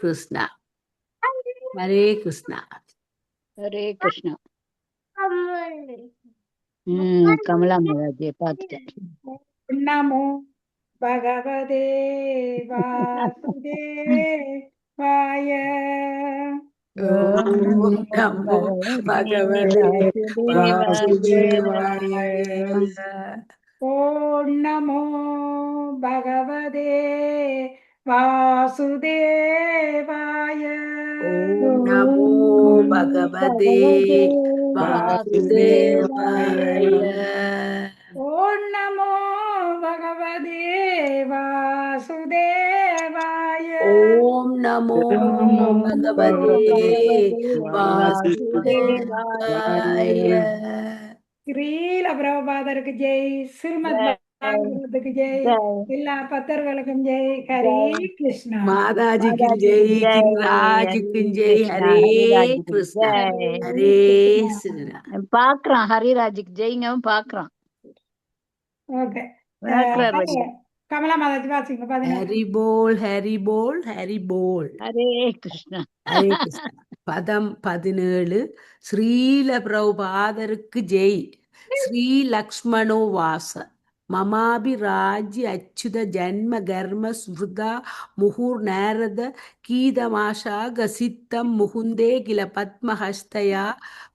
கிருஷ்ணா. ஹரே கிருஷ்ணா. ஹரே கிருஷ்ணா. கமலா மாதாஜியை பார்த்துட்டேன். நமோ பகவதே வாசுதேவாய. ஓம் நமோ பகவதே வாசுதேவாய. ஓம் நமோ பகவதே வாசுதேவாய. ஓம் நமோ பகவதே வாசுதேவாய. ஓம் நமோ பகவதே வாசுதேவாய. ஓம் நமோ பகவதே வாசுதேவாய. ஸ்ரீல பிரபுபாதருக்கு ஜெய், ஸ்ரீமத் பாகவதத்துக்கு ஜெய், எல்லா பக்தர்களுக்கும் ஜெய். ஹரே கிருஷ்ணா. மாதாஜிக்கும் ஜெய், கிரிராஜுக்கும் ஜெய். ஹரே கிருஷ்ணா. ஹரே ஸ்ரீராம். பாக்குறான் ஹரிராஜுக்கு ஜெயிங்க பாக்குறான். ஓகே, கமலா மாதாஜி வாசிங்க. ஹரி போல் ஹரி போல் ஹரி போல். ஹரே கிருஷ்ணா. ஹரே கிருஷ்ணா. பதம் 17. ஸ்ரீல பிரபுபாதருக்கு ஜெய். ஸ்ரீ லக்ஷ்மணோ வாச மமாபிராஜ்ய அச்சுத ஜன்ம கர்ம ஸ்ருதா முகுர் நாரத கீதமாஷா கசித்தம் முகுந்தே கில பத்மஹஸ்தயா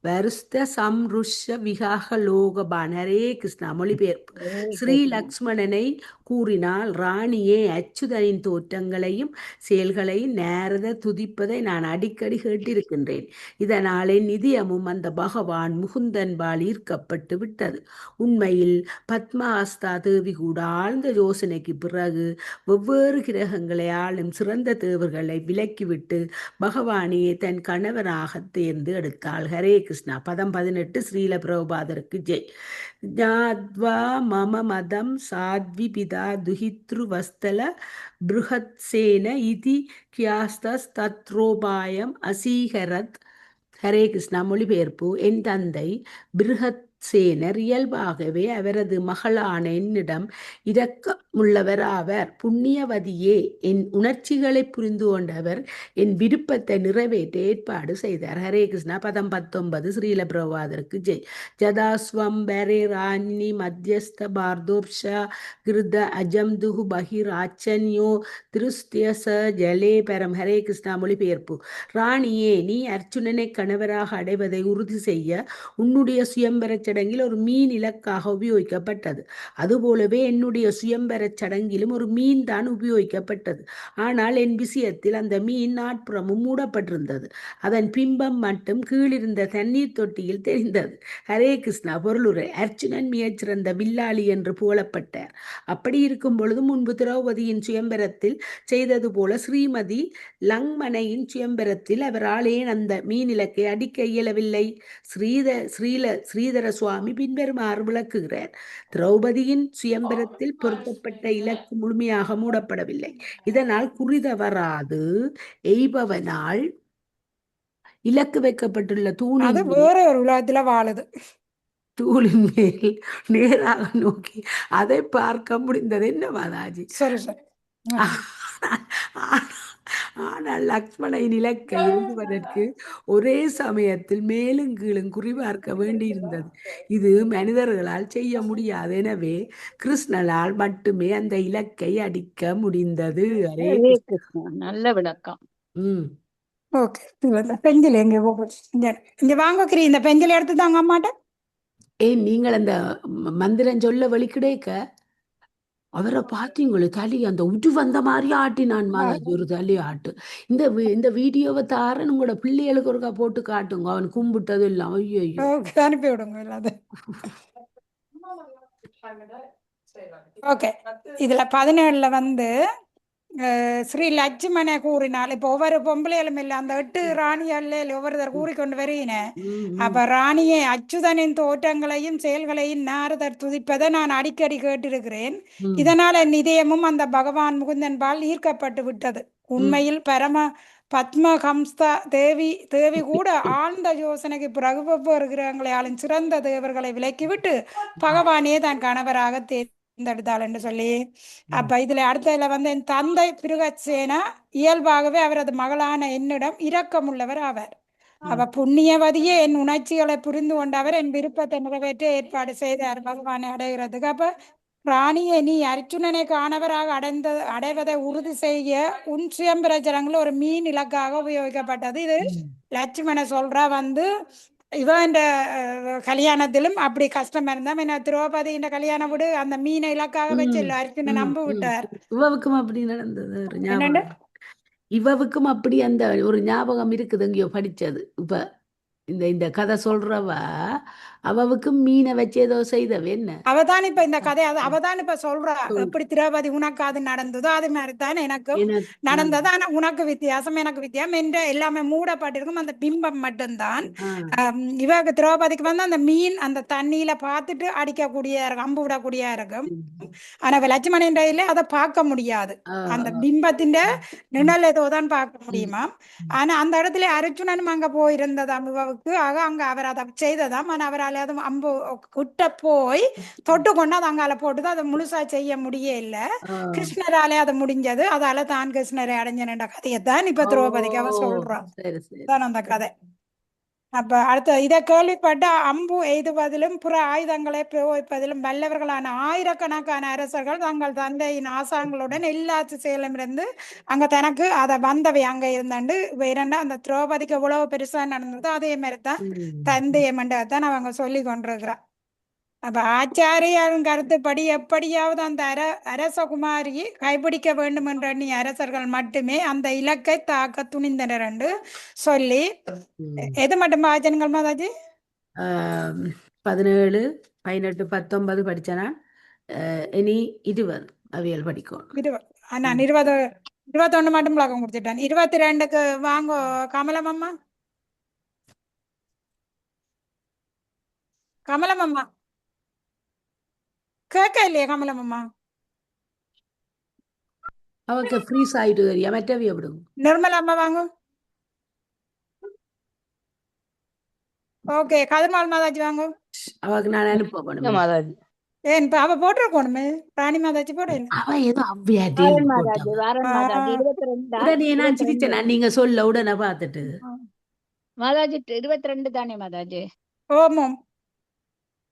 வருஸ்த சம்ருஷ விகாக லோகபான். ஹரே கிருஷ்ணா. மொழிபெயர்ப்பு. ஸ்ரீ லக்ஷ்மணனை கூறினால் ராணியே அச்சுதனின் தோற்றங்களையும் செயல்களையும் நேரத துதிப்பதை நான் அடிக்கடி கேட்டிருக்கின்றேன். இதனாலே நிதியமும் அந்த பகவான் முகுந்தன்பால் ஈர்க்கப்பட்டு விட்டது. உண்மையில் பத்மஹஸ்தா தேவி கூட ஆழ்ந்த யோசனைக்கு பிறகு வெவ்வேறு கிரகங்களை ஆளும் சிறந்த தேவர்களை விலக்கிவிட்டு பகவானையே தன் கணவனாக தேர்ந்து எடுத்தாள். ஹரே கிருஷ்ணா. பதம் 18. ஸ்ரீல பிரபுபாதருக்கு ஜெய். ஜாத்வா மம மதம் சாத்வி பிதா துஹித்ரு வஸ்தல பிருஹத்சேன இதி கியாஸ்தத்ரோபாயம் அசீகரத். ஹரே கிருஷ்ணா. மொழிபெயர்ப்பு. என் தந்தை பிருஹத்சேனர் இயல்பாகவே அவரது மகளான என்னிடம் இரக்கமுள்ளவராவர். புண்ணியவதியே, என் உணர்ச்சிகளை புரிந்து கொண்டவர் என் விருப்பத்தை நிறைவேற்ற ஏற்பாடு செய்தார். ஹரே கிருஷ்ணா. பதம் 19. ஸ்ரீல பிரபாதருக்கு ஜெய். ஜதாஸ்வம் பரே ராணி மத்தியஸ்த பார்தோப்ஷா கிருத அஜம் துகு பகிர் ஆச்சன்யோ திருஸ்தியச ஜலே பரம். ஹரே கிருஷ்ணா. மொழிபெயர்ப்பு. ராணியே, நீ அர்ச்சுனனை கணவராக அடைவதை உறுதி செய்ய உன்னுடைய சுயம்பரச் சடங்கில் ஒரு மீன் இலக்காக உபயோகிக்கப்பட்டது. அதுபோலவே என்னுடைய சுயம்பரச் சடங்கிலும் ஒரு மீன் தான் உபயோகிக்கப்பட்டது. ஆனால் என் விஷயத்தில் அந்த மீன் நாட்புறமும் மூடப்பட்டிருந்தது. அதன் பிம்பம் மட்டும் கீழிருந்த தண்ணீர் தொட்டியில் தெரிந்தது. ஹரே கிருஷ்ணா. பொருளுரை. அர்ச்சுனன் மிகச்சிறந்த வில்லாளி என்று புகழப்பட்டார். அப்படி இருக்கும் பொழுது முன்பு திரௌபதியின் சுயம்பரத்தில் செய்தது போல ஸ்ரீமதி லங்மனையின் சுயம்பரத்தில் அவரால் ஏன் அந்த மீனிலக்கை அடிக்க இயலவில்லை? ஸ்ரீதர சுவாமி பின்வருமாறு விளக்குகிறார். திரௌபதியின் சுயம்பரத்தில் பொருத்தப்பட்ட இலக்கு முழுமையாக மூடப்படவில்லை. இதனால் குறிதவராது எய்பவனால் இலக்கு வைக்கப்பட்டுள்ள தூணின் வேற ஒரு உலகத்துல வாழுது. தூளின் மேல் நேராக நோக்கி அதை பார்க்க முடிந்தது. என்ன மாதாஜி? சரி சரி. ஆனால் லக்ஷ்மணின் இலக்கை எழுதுவதற்கு ஒரே சமயத்தில் மேலும் கீழும் குறிபார்க்க வேண்டியிருந்தது. இது மனிதர்களால் செய்ய முடியாது. எனவே கிருஷ்ணனால் மட்டுமே அந்த இலக்கை அடிக்க முடிந்தது. ஹரே கிருஷ்ணா. நல்ல விளக்கம். ஓகே, பெஞ்சில் எங்க இங்க வாங்க கிரி, இந்த பெஞ்சில் எடுத்து தாங்க அம்மாட்ட. ஏன் நீங்கள் அந்த மந்திரம் சொல்ல வழி கிடைக்க அவரை பார்த்தீங்களே, தலி அந்த உடு வந்த மாதிரி ஆட்டினான் மாதாஜி. ஒரு தலி ஆட்டு. இந்த வீடியோவை தாரன் உங்களோட பிள்ளைகளுக்கு ஒருக்கா போட்டு காட்டுங்க. அவன் கும்பிட்டது இல்லாம. ஐயோ, அனுப்பி விடுங்க இல்லாத. ஓகே, இதுல 17ல வந்து ஸ்ரீ லட்சுமண கூறினால், இப்ப ஒவ்வொரு பொம்பளைகளும் இல்லை, அந்த 8 ராணிகள் ஒவ்வொருத்தர் கூறிக்கொண்டு வருகினேன். அப்ப ராணியை அச்சுதனின் தோற்றங்களையும் செயல்களையும் நாரதர் துதிப்பதை நான் அடிக்கடி கேட்டிருக்கிறேன். இதனால் என் இதயமும் அந்த பகவான் முகுந்தன்பால் ஈர்க்கப்பட்டு விட்டது. உண்மையில் பத்மஹம்ஸ்தா தேவி கூட ஆழ்ந்த யோசனைக்கு பிறகு வெவ்வேறு கிரகங்களை ஆளும் சிறந்த தேவர்களை விலக்கிவிட்டு பகவானே தன் கணவராக இந்த எடுத்தாள்னு சொல்லி. அப்ப இதுல அடுத்ததுல வந்து என் தந்தை பிருகத்சேனா இயல்பாகவே அவரது மகளான என்னிடம் இரக்கமுள்ளவர் ஆவார். அவ புண்ணியவதியே என் உணர்ச்சிகளை புரிந்து கொண்டவர் என் விருப்பத்தை நிறைவேற்ற ஏற்பாடு செய்தார் பகவானை அடைகிறதுக்கு. அப்ப ராணியை நீ அர்ச்சுனனை காணவராக அடைவதை உறுதி செய்ய உன் சுயம்பிரச்சனங்கள் ஒரு மீன் இலக்காக உபயோகிக்கப்பட்டது. இது லட்சுமண சொல்றா வந்து இவன் கல்யாணத்திலும் அப்படி கஷ்டம் இருந்தா என்ன திரௌபதி இந்த கல்யாணம் விடு அந்த மீனை இலக்காக வச்சு இல்ல அர்ஜுனன் நம்ப விட்டார். இவவுக்கும் அப்படி நடந்தது ஒரு என்னண்டு ஞாபகம். இவவுக்கும் அப்படி அந்த ஒரு ஞாபகம் இருக்குது, எங்கேயோ படிச்சது. இப்ப இந்த கதை சொல்றவ அவவுக்கும் மீனை வச்சு ஏதோ செய்தவ என்ன அவதான் இப்ப இந்த கதை அவதான் இப்ப சொல்றா எப்படி திரௌபதி உனக்கு அது நடந்ததோ அது மாதிரிதான் எனக்கும் நடந்தது. ஆனா உனக்கு வித்தியாசம் எனக்கு வித்தியாசம் என்ற எல்லாமே மூடப்பட்டிருக்கும் அந்த பிம்பம் மட்டும்தான். இவக்கு திரௌபதிக்கு வந்து அந்த மீன் அந்த தண்ணியில பார்த்துட்டு அடிக்கக்கூடிய இருக்கும், அம்பு விடக்கூடிய இருக்கும். ஆனா லட்சுமணன் ரயில அதை பார்க்க முடியாது, அந்த பிம்பத்தின் நிழல் ஏதோதான் பார்க்க முடியுமா. ஆனா அந்த இடத்துல அர்ஜுனனும் அங்க போயிருந்ததாம் இவவுக்கு, ஆக அங்க அவர் அதை செய்ததாம். ஆனா அவரால் அது அம்பு கிட்ட போய் தொட்டு கொண்டு அது அங்கால போட்டுதான் அதை முழுசா செய்ய முடிய இல்ல. கிருஷ்ணராலே அது முடிஞ்சது, அதால தான் கிருஷ்ணரை அடைஞ்சன கதையைத்தான் இப்ப திரௌபதிக்கு அவன் சொல்றான் அந்த கதை. அப்ப அடுத்த இதை கேள்விப்பட்ட அம்பு எய்துவதிலும் புற ஆயுதங்களை பிரயோகிப்பதிலும் வல்லவர்களான ஆயிரக்கணக்கான அரசர்கள் தங்கள் தந்தையின் ஆசாங்களுடன் எல்லா திசையிலும் இருந்து அங்க தனக்கு அதை வந்தவை அங்க இருந்தாண்டு இரண்டா அந்த திரௌபதிக்கு எவ்வளவு பெருசா நடந்ததோ அதே மாதிரிதான் தந்தைய மண்டபத்தான் அவங்க சொல்லி கொண்டிருக்கிறான். அப்ப ஆச்சாரியாரின் கருத்துப்படி எப்படியாவது அந்த அரசகுமாரி கைப்பிடிக்க வேண்டும் என்ற எண்ணி அரசர்கள் மட்டுமே அந்த இலக்கை தாக்க துணிந்தனர் என்று சொல்லி எது மட்டும் ஆச்சரியங்கள் மாதாஜி 17, 18, 19 படிச்சனா இனி 20 அவியல் படிக்கும். நான் 21 மட்டும் பழக்கம் கொடுத்துட்டேன். 22க்கு வாங்கோ கமலமம்மா. கமலமம்மா கேட்க இல்லையா கமலமம்மா? அவருக்கு ஃப்ரீஸ் ஆயிட்டு தெரியா மற்றவி விடும். நிர்மலா அம்மா வாங்க. ஓகே கதிர்மால் மாதாஜி வாங்க. அவக்கு நான் அனுப்பணும் மாதாஜி. ஏன் இப்ப அவ போட்டிருக்கணுமே ராணி மாதாஜி போடல. அவ ஏதோ அவ்வியாட்டே உடனே நான் சிரிச்சேன் நீங்க சொல்ல உடனே பார்த்துட்டு. மாதாஜி 22 தானே மாதாஜி? ஓமம்.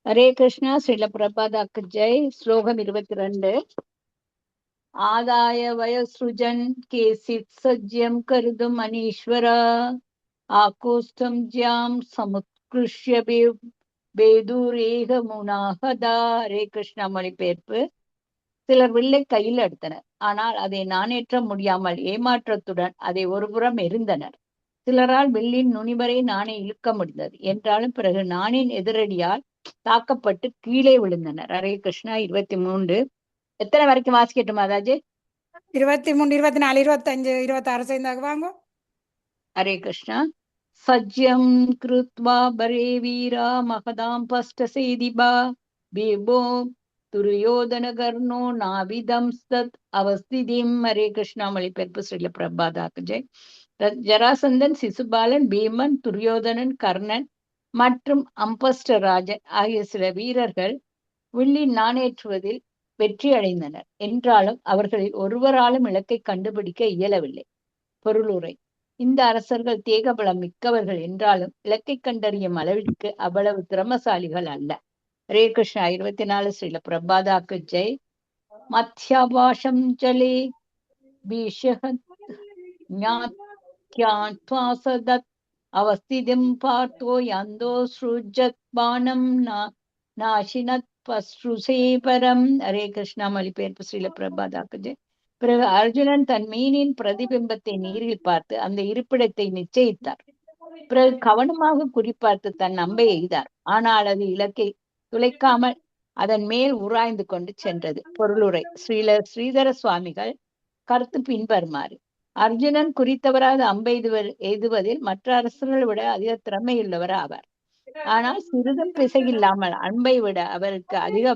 ஹரே கிருஷ்ணா. ஸ்ரீல பிரபாதாக்கு ஜெய். ஸ்லோகம் 22. ஆதாய வயசுஜன் கேசித் சஜ்யம் கருதும் அனீஸ்வரா ஆகோஸ்டம் ஜியாம் சமுத்கிருஷ்ய பேதுரேக முனாகதா. ஹரே கிருஷ்ணா. மொழிபெயர்ப்பு. சிலர் வில்லை கையில் எடுத்தனர், ஆனால் அதை நாணேற்ற முடியாமல் ஏமாற்றத்துடன் அதை ஒருபுறம் எரிந்தனர். சிலரால் வில்லின் நுனிவரை நாணை இழுக்க முடிந்தது, என்றாலும் பிறகு நாணின் எதிரடியால் தாக்கப்பட்டு கீழே விழுந்தனர். ஹரே கிருஷ்ணா. 23. எத்தனை வரைக்கும் வாசிக்கட்டும் மாதாஜி? 23, 24, 25, 26 சேர்ந்தாங்க வாங்க. ஹரே கிருஷ்ணா. சஜ்யம் கிருத்வா பரே வீரா மகதாம் பஸ்ட சேதிபா பீபோ துரியோதன கர்ணோ நாவிதம் சத் அவஸ்திதிம். ஹரே கிருஷ்ணா. மொழிபெயர்ப்பு ஸ்ரீல பிரபாதாக்கு ஜெய். ஜராசந்தன், சிசுபாலன், பீமன், துரியோதனன், கர்ணன் மற்றும் அம்பஸ்டராஜன் ஆகிய சில வீரர்கள் வில்லின் நாணேற்றுவதில் வெற்றி அடைந்தனர். என்றாலும் அவர்களில் ஒருவராலும் இலக்கை கண்டுபிடிக்க இயலவில்லை. பொருளுரை. இந்த அரசர்கள் தேகபலம் மிக்கவர்கள் என்றாலும் இலக்கை கண்டறியும் அளவிற்கு அவ்வளவு திறமசாலிகள் அல்ல. ஹரே கிருஷ்ணா. 24 ஸ்ரீல பிரபாதாக்கு ஜெய். மத்யாபாஷம் ஜலே பீஷத்வாசதத் அவஸ்திதிம் பார்த்தோ யந்தோ ஸ்ருஜத் பானம் நாசினத் பஸ்ருசேபரம். ஹரே கிருஷ்ணா. மொழிபெயர்ப்பு ஸ்ரீல பிரபாதாக்கு ஜெய். பிறகு அர்ஜுனன் தன் மீனின் பிரதிபிம்பத்தை நீரில் பார்த்து அந்த இருப்பிடத்தை நிச்சயித்தார். பிறகு கவனமாக குறிப்பார்த்து தன் அம்பை எய்தார். ஆனால் அது இலக்கை துளைக்காமல் அதன் மேல் உராய்ந்து கொண்டு சென்றது. பொருளுரை. ஸ்ரீதர சுவாமிகள் கருத்து பின்வருமாறு. அர்ஜுனன் குறித்தவராத அம்பை எய்துவதில் மற்ற அரசர்களை விட அதிக திறமையுள்ளவர் ஆவார். ஆனால் சிறிதும் பிசகில்லாமல் அன்பை விட அவருக்கு அதிக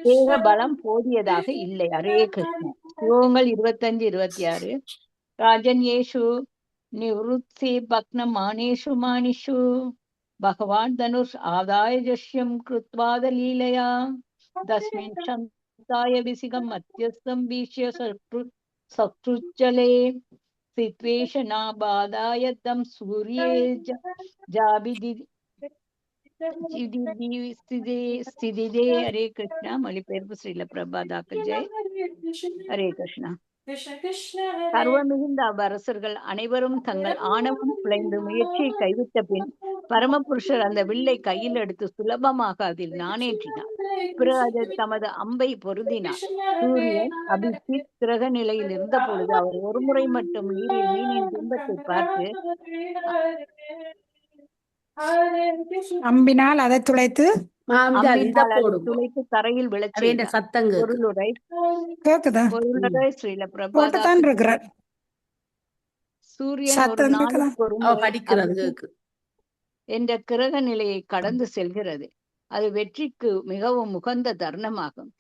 தேக பலம் போதியதாக இல்லை. ஹரே கிருஷ்ணா. ஸ்லோகங்கள் 25, 26. ராஜன்யேஷு நிவృత్సి பக்னமானேஷு மானிஷு பகவான் தனுஷ் ஆதாய ஜஷ்யம் கிருத்வாத லீலையா तस्मिन् शन्ताय विसिगं मध्यस्थं वीक्ष्य सकृज्जले सित्वेशनाबाधाय तं सूर्ये जाबिदि स्थितिदे हरे कृष्णा மொழிபெயர்ப்பு ஸ்ரீல பிரபாதாக்கு ஜெய். ஹரே கிருஷ்ணா. கர்வம் மிகுந்த அவ்வரசர்கள் அனைவரும் தங்கள் ஆணவம் குலைந்து முயற்சியை கைவிட்ட பின் பரமபுருஷர் அந்த வில்லை கையில் எடுத்து சுலபமாக அதில் நாணேற்றினார். பிறகு அது தமது அம்பை பொருந்தினார். சூரியன் அபிஜித் கிரக நிலையில் இருந்த பொழுது அவர் ஒருமுறை மட்டும் நீரில் மீனின் பிம்பத்தை பார்த்து அம்பினால் அதை துளைத்து துளைத்து தரையில் விழச் சத்தங்க பொருளுரை ஸ்ரீல போட்டுத்தான் இருக்கிறார். சூரியன் ஒரு நாளுக்கு ஒரு என்ற கிரக நிலையை கடந்து செல்கிறது. அது வெற்றிக்கு மிகவும் உகந்த தருணமாகும்.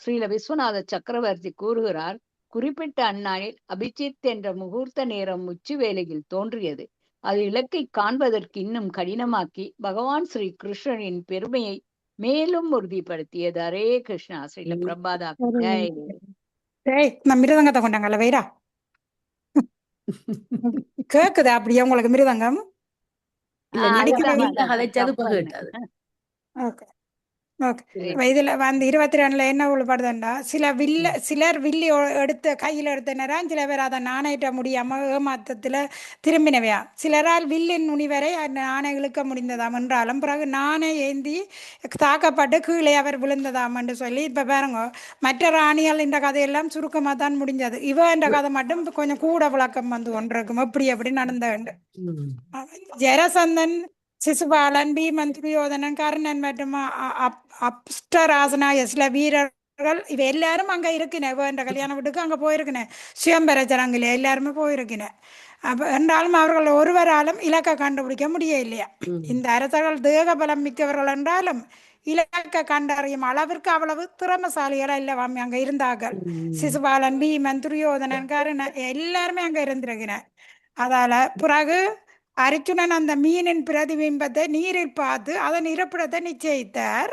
ஸ்ரீல விஸ்வநாத சக்கரவர்த்தி கூறுகிறார், குறிப்பிட்ட அந்நாளில் அபிஜித் என்ற முகூர்த்த நேரம் உச்சி வேளையில் தோன்றியது. அது இலக்கை காண்பதற்கு இன்னும் கடினமாக்கி பகவான் ஸ்ரீ கிருஷ்ணனின் பெருமையை மேலும் உறுதிப்படுத்தியது. ஹரே கிருஷ்ணா. ஸ்ரீல பிரபாதா மிருதங்கத்தை கொண்டாங்கல்ல வைரா கேக்குதா? அப்படியே உங்களுக்கு மிருதங்கம் இதுல வந்து 22 என்ன உள்படுதுண்டா, சிலர் வில்லி எடுத்த கையில் எடுத்த நேரம் சில பேர் அதை நாணயிட்ட முடியாம ஏமாத்தத்துல திரும்பினவையா, சிலரால் வில்லின் நுனி வரை நாணை இழுக்க முடிந்ததாம் என்றாலும் பிறகு நாணை ஏந்தி தாக்கப்பட்டு கீழே அவர் விழுந்ததாம் என்று சொல்லி இப்ப பாருங்க, மற்ற ராணிகள் இந்த கதையெல்லாம் சுருக்கமா தான் முடிஞ்சது. இவ என்ற கதை மட்டும் கொஞ்சம் கூட விளக்கம் வந்து கொண்டிருக்கும். எப்படி நடந்த ஜெரசந்தன், சிசுபாலன், பீமன், துரியோதனன், கர்ணன் மற்றும் அப்ஸ்டராசனா சில வீரர்கள் இவ எல்லாரும் அங்க இருக்கின. என்ற கல்யாண வீட்டுக்கு அங்க போயிருக்கினேன். சுயம்பர சடங்குல எல்லாருமே போயிருக்கினேன். அப்ப என்றாலும் அவர்கள் ஒருவராலும் இலக்கை கண்டுபிடிக்க முடியலையா. இந்த அரசர்கள் தேக பலம் மிக்கவர்கள் என்றாலும் இலக்க கண்டறியும் அளவிற்கு அவ்வளவு திறமசாலிகளா இல்லவாமி அங்க இருந்தார்கள். சிசுபாலன், பீமன், துரியோதனன், கர்ணன் எல்லாருமே அங்க இருந்திருக்கிறேன். அதால பிறகு அர்ஜுனன் அந்த மீனின் பிரதிபிம்பத்தை நீரில் பார்த்து அதன் இருப்பிடத்தை நிச்சயித்தார்.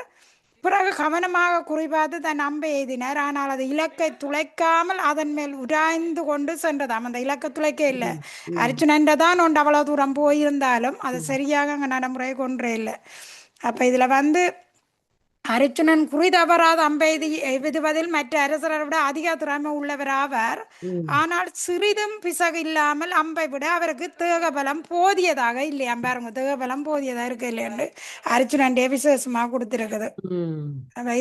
பிறகு கவனமாக குறிப்பார்த்து தன் அம்பை எய்தினார். ஆனால் அது இலக்கை துளைக்காமல் அதன் மேல் உராய்ந்து கொண்டு சென்றதாம். அந்த இலக்கை துளைக்க இல்லை. அர்ஜுனன் தான் ஒன்று அவ்வளவு தூரம் போயிருந்தாலும் அது சரியாக அங்கே நடைமுறை கொன்றே இல்லை. அப்ப இதுல வந்து அர்ஜுனன் குறி தவறாத அம்பை எய்துவதில் மற்ற அரசரை விட அதிக திறமை உள்ளவர் ஆவார். ஆனால் சிறிதும் பிசகு இல்லாமல் அம்பை விட அவருக்கு தேகபலம் போதியதாக இல்லையா. பாருங்க, தேகபலம் போதியதாக இருக்கு இல்லைன்னு அர்ஜுனன் விசேஷமா கொடுத்திருக்குது.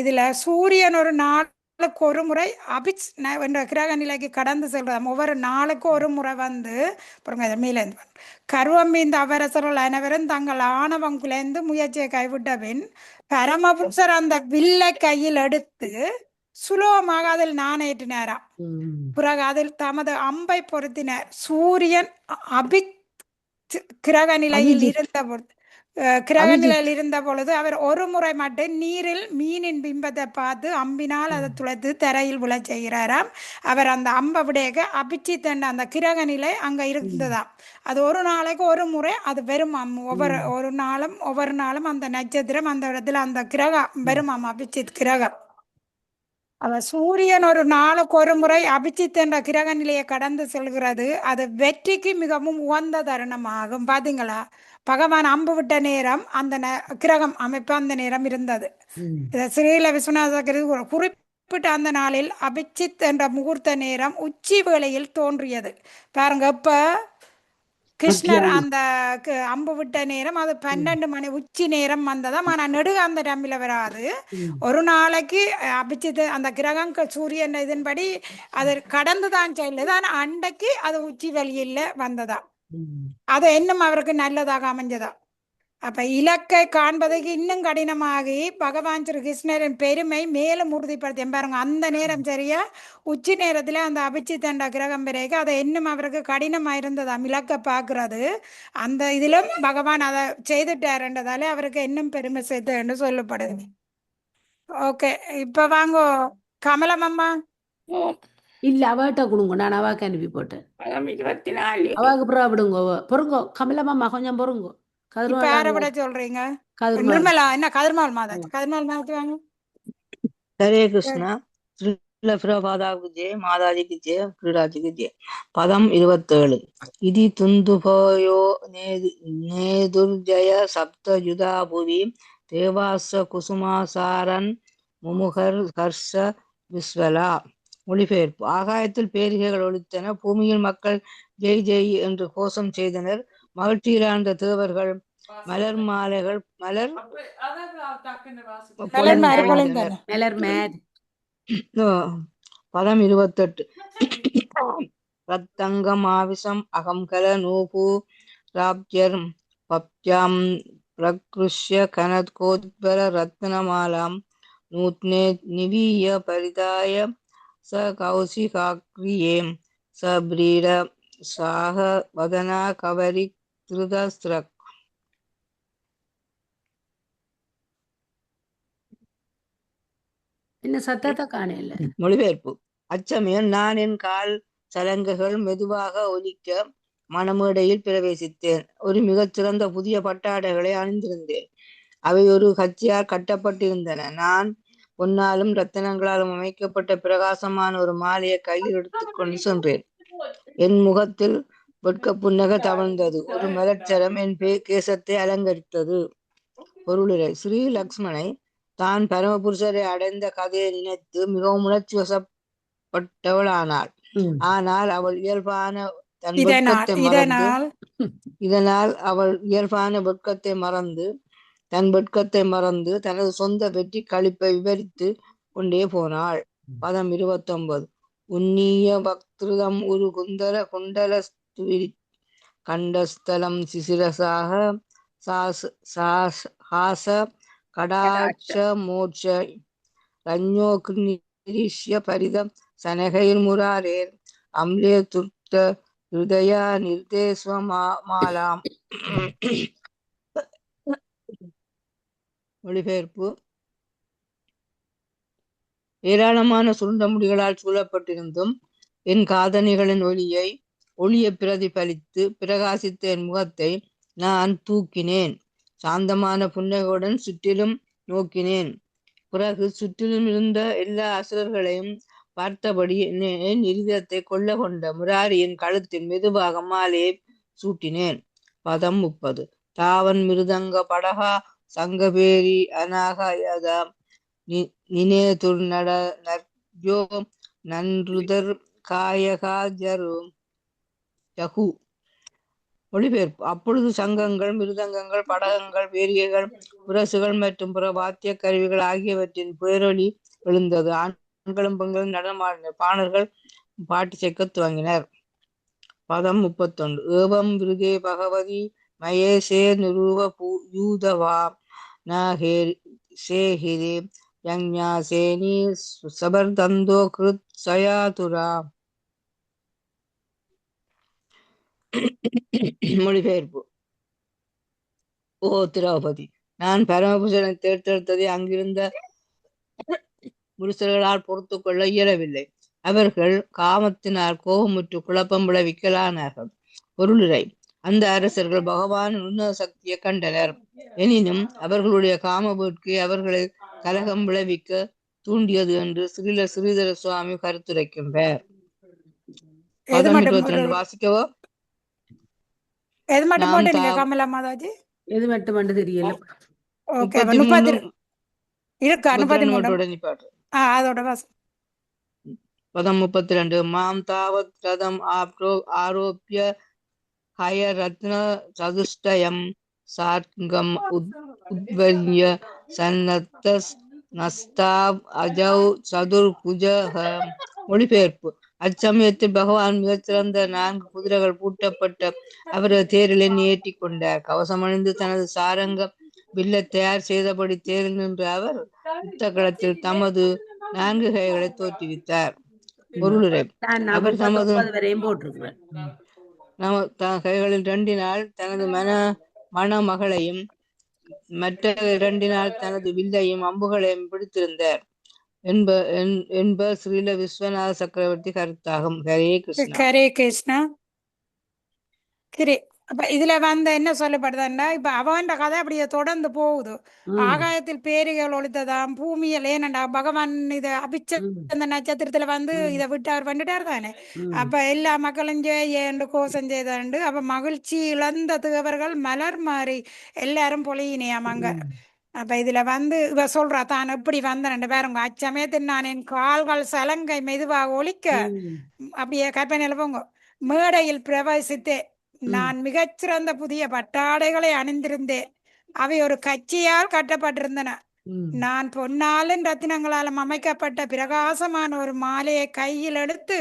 இதுல சூரியன் ஒரு நாளுக்கு ஒரு முறை என்ற கிரக நிலைக்கு கடந்து செல்றதாம். ஒவ்வொரு நாளுக்கு ஒரு முறை வந்து மேல கர்வம் இந்த அவரசர்கள் அனைவரும் தங்கள் ஆணவம் குலைந்து முயற்சியை கைவிட்ட பின் பரமபுருஷர் அந்த வில்லை கையில் எடுத்து சுலோகமாக அதில் நாணேற்றினாராம். பிறகு அதில் தமது அம்பை பொருத்தினார். சூரியன் கிரக நிலையில் இருந்த பொழுது அவர் ஒரு முறை மட்டும் நீரில் மீனின் பிம்பத்தை பார்த்து அம்பினால் அதை துளைத்து தரையில் விழச் செய்கிறாராம். அவர் அந்த அம்பை விடையக அபிச்சித்தண்ட அந்த கிரக நிலை அங்க இருந்ததாம். அது ஒரு நாளைக்கு ஒரு முறை அது வெறும் ஒவ்வொரு நாளும் அந்த நட்சத்திரம் அந்த இடத்துல அந்த கிரகம் வெறும் அபிச்சித் கிரகம். அவர் சூரியன் ஒரு நாளுக்கு ஒரு முறை அபிச்சித் என்ற கிரக நிலையை கடந்து செல்கிறது. அது வெற்றிக்கு மிகவும் உகந்த தருணமாகும். பாத்தீங்களா, பகவான் அம்பு விட்ட நேரம் அந்த கிரகம் அமைப்பு அந்த நேரம் இருந்தது. ஸ்ரீல விஸ்வநாத குறிப்பிட்ட அந்த நாளில் அபிச்சித் என்ற முகூர்த்த நேரம் உச்சி வேளையில் தோன்றியது. பாருங்க, இப்ப கிருஷ்ணர் அந்த அம்பு விட்ட நேரம் அது 12 மணி உச்சி நேரம் வந்ததாம். ஆனா நெடுக அந்த டம்மில வராது. ஒரு நாளைக்கு அபிச்சித் அந்த கிரகம் சூரியன் இதன்படி அது கடந்துதான் செல்லுது. ஆனா அண்டைக்கு அது உச்சி வெளியில வந்ததா. அது இன்னும் அவருக்கு நல்லதாக அமைஞ்சதா. அப்ப இலக்கை காண்பதற்கு இன்னும் கடினமாகி பகவான் ஸ்ரீ கிருஷ்ணரின் பெருமை மேலும் உறுதிப்படுத்தி பாருங்க. அந்த நேரம் சரியா உச்சி நேரத்துல அந்த அபிச்சித்தண்ட கிரகம் பிறகு அதை இன்னும் அவருக்கு கடினமா இருந்ததாம் இலக்கை பார்க்கறது. அந்த இதிலும் பகவான் அதை செய்துட்டாருன்றதாலே அவருக்கு இன்னும் பெருமை சேர்த்து என்று சொல்லப்படுது. ஓகே, இப்ப வாங்கோ கமலம் அம்மா. இல்ல அவட்ட கொடுங்க, நான் அவாக்கு அனுப்பி போட்டேன். 24 அவாக்கு புறா விடுங்க. பொறுங்கோ கமலமாமா, கொஞ்சம் பொறுங்கோ. இப்ப யாரை விட சொல்றீங்க? நிர்மலா என்ன கதிர்மால் மாதா? கதிர்மால் மாதத்து வாங்க. ஹரே கிருஷ்ணா. ஸ்ரீல பிரபாதாவுக்கு ஜெய, மாதாஜிக்கு ஜெய, கிரீடாஜிக்கு ஜெய. பதம் 27. இதி துந்துபோயோ நேதுர்ஜய சப்த யுதா புவி தேவாச குசுமாசாரன் முமுகர் ஹர்ஷ விஸ்வலா. மொழிபெயர்ப்பு. ஆகாயத்தில் பேரிகைகள் ஒலித்தன, பூமியில் மக்கள் ஜெய் ஜெய் என்று கோஷம் செய்தனர். மகிழ்ச்சியிலான தேவர்கள் மலர் மாலைகள் மலர் மலர் பொழிந்தனர். மலர் மேத் பதம் 28. ரத்தங்கம் ஆவிசம் அகம்கல நூபு ராப்ஜர் பப்ஜாம் பிரக்ருஷ்ய கனத்கோத்பர ரத்னமாலாம் நூத்னே நிவீய பரிதாய ச கௌசிகாக்ரியே சப்ரீட சாக வதனா கவரி திருதஸ்திரக். என்ன சத்தத்தை காணல. மொழிபெயர்ப்பு. அச்சமயம் நான் என் கால் சலங்குகள் மெதுவாக ஒலிக்க மணமேடையில் பிரவேசித்தேன். ஒரு மிகச்சிறந்த புதிய பட்டாடைகளை அணிந்திருந்தேன். அவை ஒரு கச்சியால் கட்டப்பட்டிருந்தன. நான் பொன்னாலும் ரத்தினங்களாலும் அமைக்கப்பட்ட பிரகாசமான ஒரு மாலையை கையில் எடுத்துக்கொண்டு சென்றேன். என் முகத்தில் வெட்க புன்னகை தவழ்ந்தது. ஒரு மலர்ச்சரம் என் கேசத்தை அலங்கரித்தது. பொருளுரை. ஸ்ரீ லக்ஷ்மணை தான் பரமபுருஷரை அடைந்த கதையை நினைத்து மிகவும் உணர்ச்சி வசப்பட்டவளானாள். ஆனால் அவள் இயல்பான தன் வெட்கத்தை மறந்து இதனால் அவள் இயல்பான வெட்கத்தை மறந்து தனது சொந்த வெற்றி களிப்பை விவரித்து கொண்டே போனாள். பதம் 29. உன்னிய பக்திருதம் ஒரு குந்தர குண்டல கண்டஸ்தலம் சிசிரசாக ஹாச கடாட்ச மோட்ச ரஞ்ஞோக்னிரிஷ்ய பரிதம் சனகைர் முராரேர் அம்லே துர்த்த ஹிருதயா நிர்தேஸ்வமாலாம். மொழிபெயர்ப்பு. ஏராளமான சுருண்ட முடிகளால் சூழப்பட்டிருந்தும் என் காதணிகளின் ஒளியை பிரதிபலித்து பிரகாசித்த என் முகத்தை நான் தூக்கினேன். சாந்தமான புன்னகையுடன் சுற்றிலும் நோக்கினேன். பிறகு சுற்றிலும் இருந்த எல்லா அசுரர்களையும் பார்த்தபடி என் இருதயத்தை கொள்ள கொண்ட முராரியின் கழுத்தில் மெதுவாக மாலையை சூட்டினேன். பதம் 30. தாவன் மிருதங்க படகா சங்கபேரி அநாகயத நினேதுர் நர்ஜோ நன்றுதர் காயகா ஜகு. மொழிபெயர்ப்பு. அப்பொழுது சங்கங்கள், மிருதங்கங்கள், படகங்கள், பேரிகைகள், புரசுகள் மற்றும் பிற வாத்திய கருவிகள் ஆகியவற்றின் பேரொலி எழுந்தது. ஆண்களும் பெண்களும் நடனமாடினர். பாணர்கள் பாட்டு சேர்க்க துவங்கினர். பதம் 31. ஏவம் விருதே பகவதி மயேசே நிரூப யூதவா சேஹிரே யஞ்ஞாசேனி சபர்தந்தோ கிருத் சயாதுரா. மொழிபெயர்ப்பு. ஓ திரௌபதி, நான் பரமபுருஷனை தேர்ந்தெடுத்ததை அங்கிருந்த புருஷர்களால் பொறுத்து கொள்ள இயலவில்லை. அவர்கள் காமத்தினால் கோபமுற்று குழப்பம் விளைவிக்கலானார்கள். பொருளுரை. அந்த அரசர்கள் பகவான் உன்னத சக்தியை கண்டனர். எனினும் அவர்களுடைய காம வேட்கை அவர்களை கலகம் விளைவிக்க தூண்டியது என்று ஸ்ரீதர சுவாமி கருத்துரைக்கின்றார். 22 வாசிக்கவோ? எது மட்டும் போட்டீங்க கமலா மாதாஜி? எது மட்டும் வந்து தெரியல. ஓகே, 33 இருக்கு. 33 அதோட வாசி. பதம் 32. மாம் தாவத் ரதம் ஆரோப்பிய ஹய ரத்ன சதுஷ்டயம் சார்கம் உத்வல்ய சன்னத்தஸ் நஸ்தாவ் அஜௌ சதுர்புஜஹ. மொழிபெயர்ப்பு. அச்சமயத்தில் பகவான் மிகச்சிறந்த 4 குதிரைகள் பூட்டப்பட்ட அவரது தேரில் எண்ணி ஏற்றி கொண்டார். கவசமணிந்து தனது சாரங்க வில்லை தயார் செய்தபடி தேரில் நின்ற அவர் யுத்த களத்தில் தமது 4 கைகளை தோற்றுவித்தார். பொருளுரை. அவர் தமது கைகளில் 2 தனது மணமகளையும் மற்ற 2 தனது வில்லையும் அம்புகளையும் பிடித்திருந்தார் என்ப ஸ்ரீல விஸ்வநாத சக்கரவர்த்தி கருத்தாகும். ஹரே கிருஷ்ணா. ஹரே கிருஷ்ணா. அப்ப இதுல வந்து என்ன சொல்லப்படுதுன்னா இப்ப அவன் கதை அப்படியே தொடர்ந்து போகுது. ம் ஆகாயத்தில் பேரிகள் ஒழித்ததாம், பூமியில் ஏனண்டா பகவான் இதை அபிச்ச ம் அந்த நட்சத்திரத்துல வந்து ம் இதை விட்டு அவர் வந்துட்டார் தானே. ம் அப்ப எல்லா மக்களும் ஏண்டு கோஷம் செய்தாண்டு அப்ப மகிழ்ச்சி இழந்த தேவர்கள் மலர் மாறி எல்லாரும் பொழியினையாம் அங்க. ம் அப்ப இதுல வந்து இவ சொல்றா தான் எப்படி வந்தேன் பாருங்க, அச்சமயத்தில் நான் என் கால்கள் சலங்கை மெதுவாக ஒலிக்க ம் அப்படியே கற்பனையில போங்க, மேடையில் பிரவேசித்தேன். ம் நான் மிகச்சிறந்த புதிய பட்டாடைகளை அணிந்திருந்தேன். அவை ஒரு கச்சியால் கட்டப்பட்டிருந்தன. ம் நான் பொன்னாலும் ரத்தினங்களாலும் அமைக்கப்பட்ட பிரகாசமான ஒரு மாலையை கையில் எடுத்து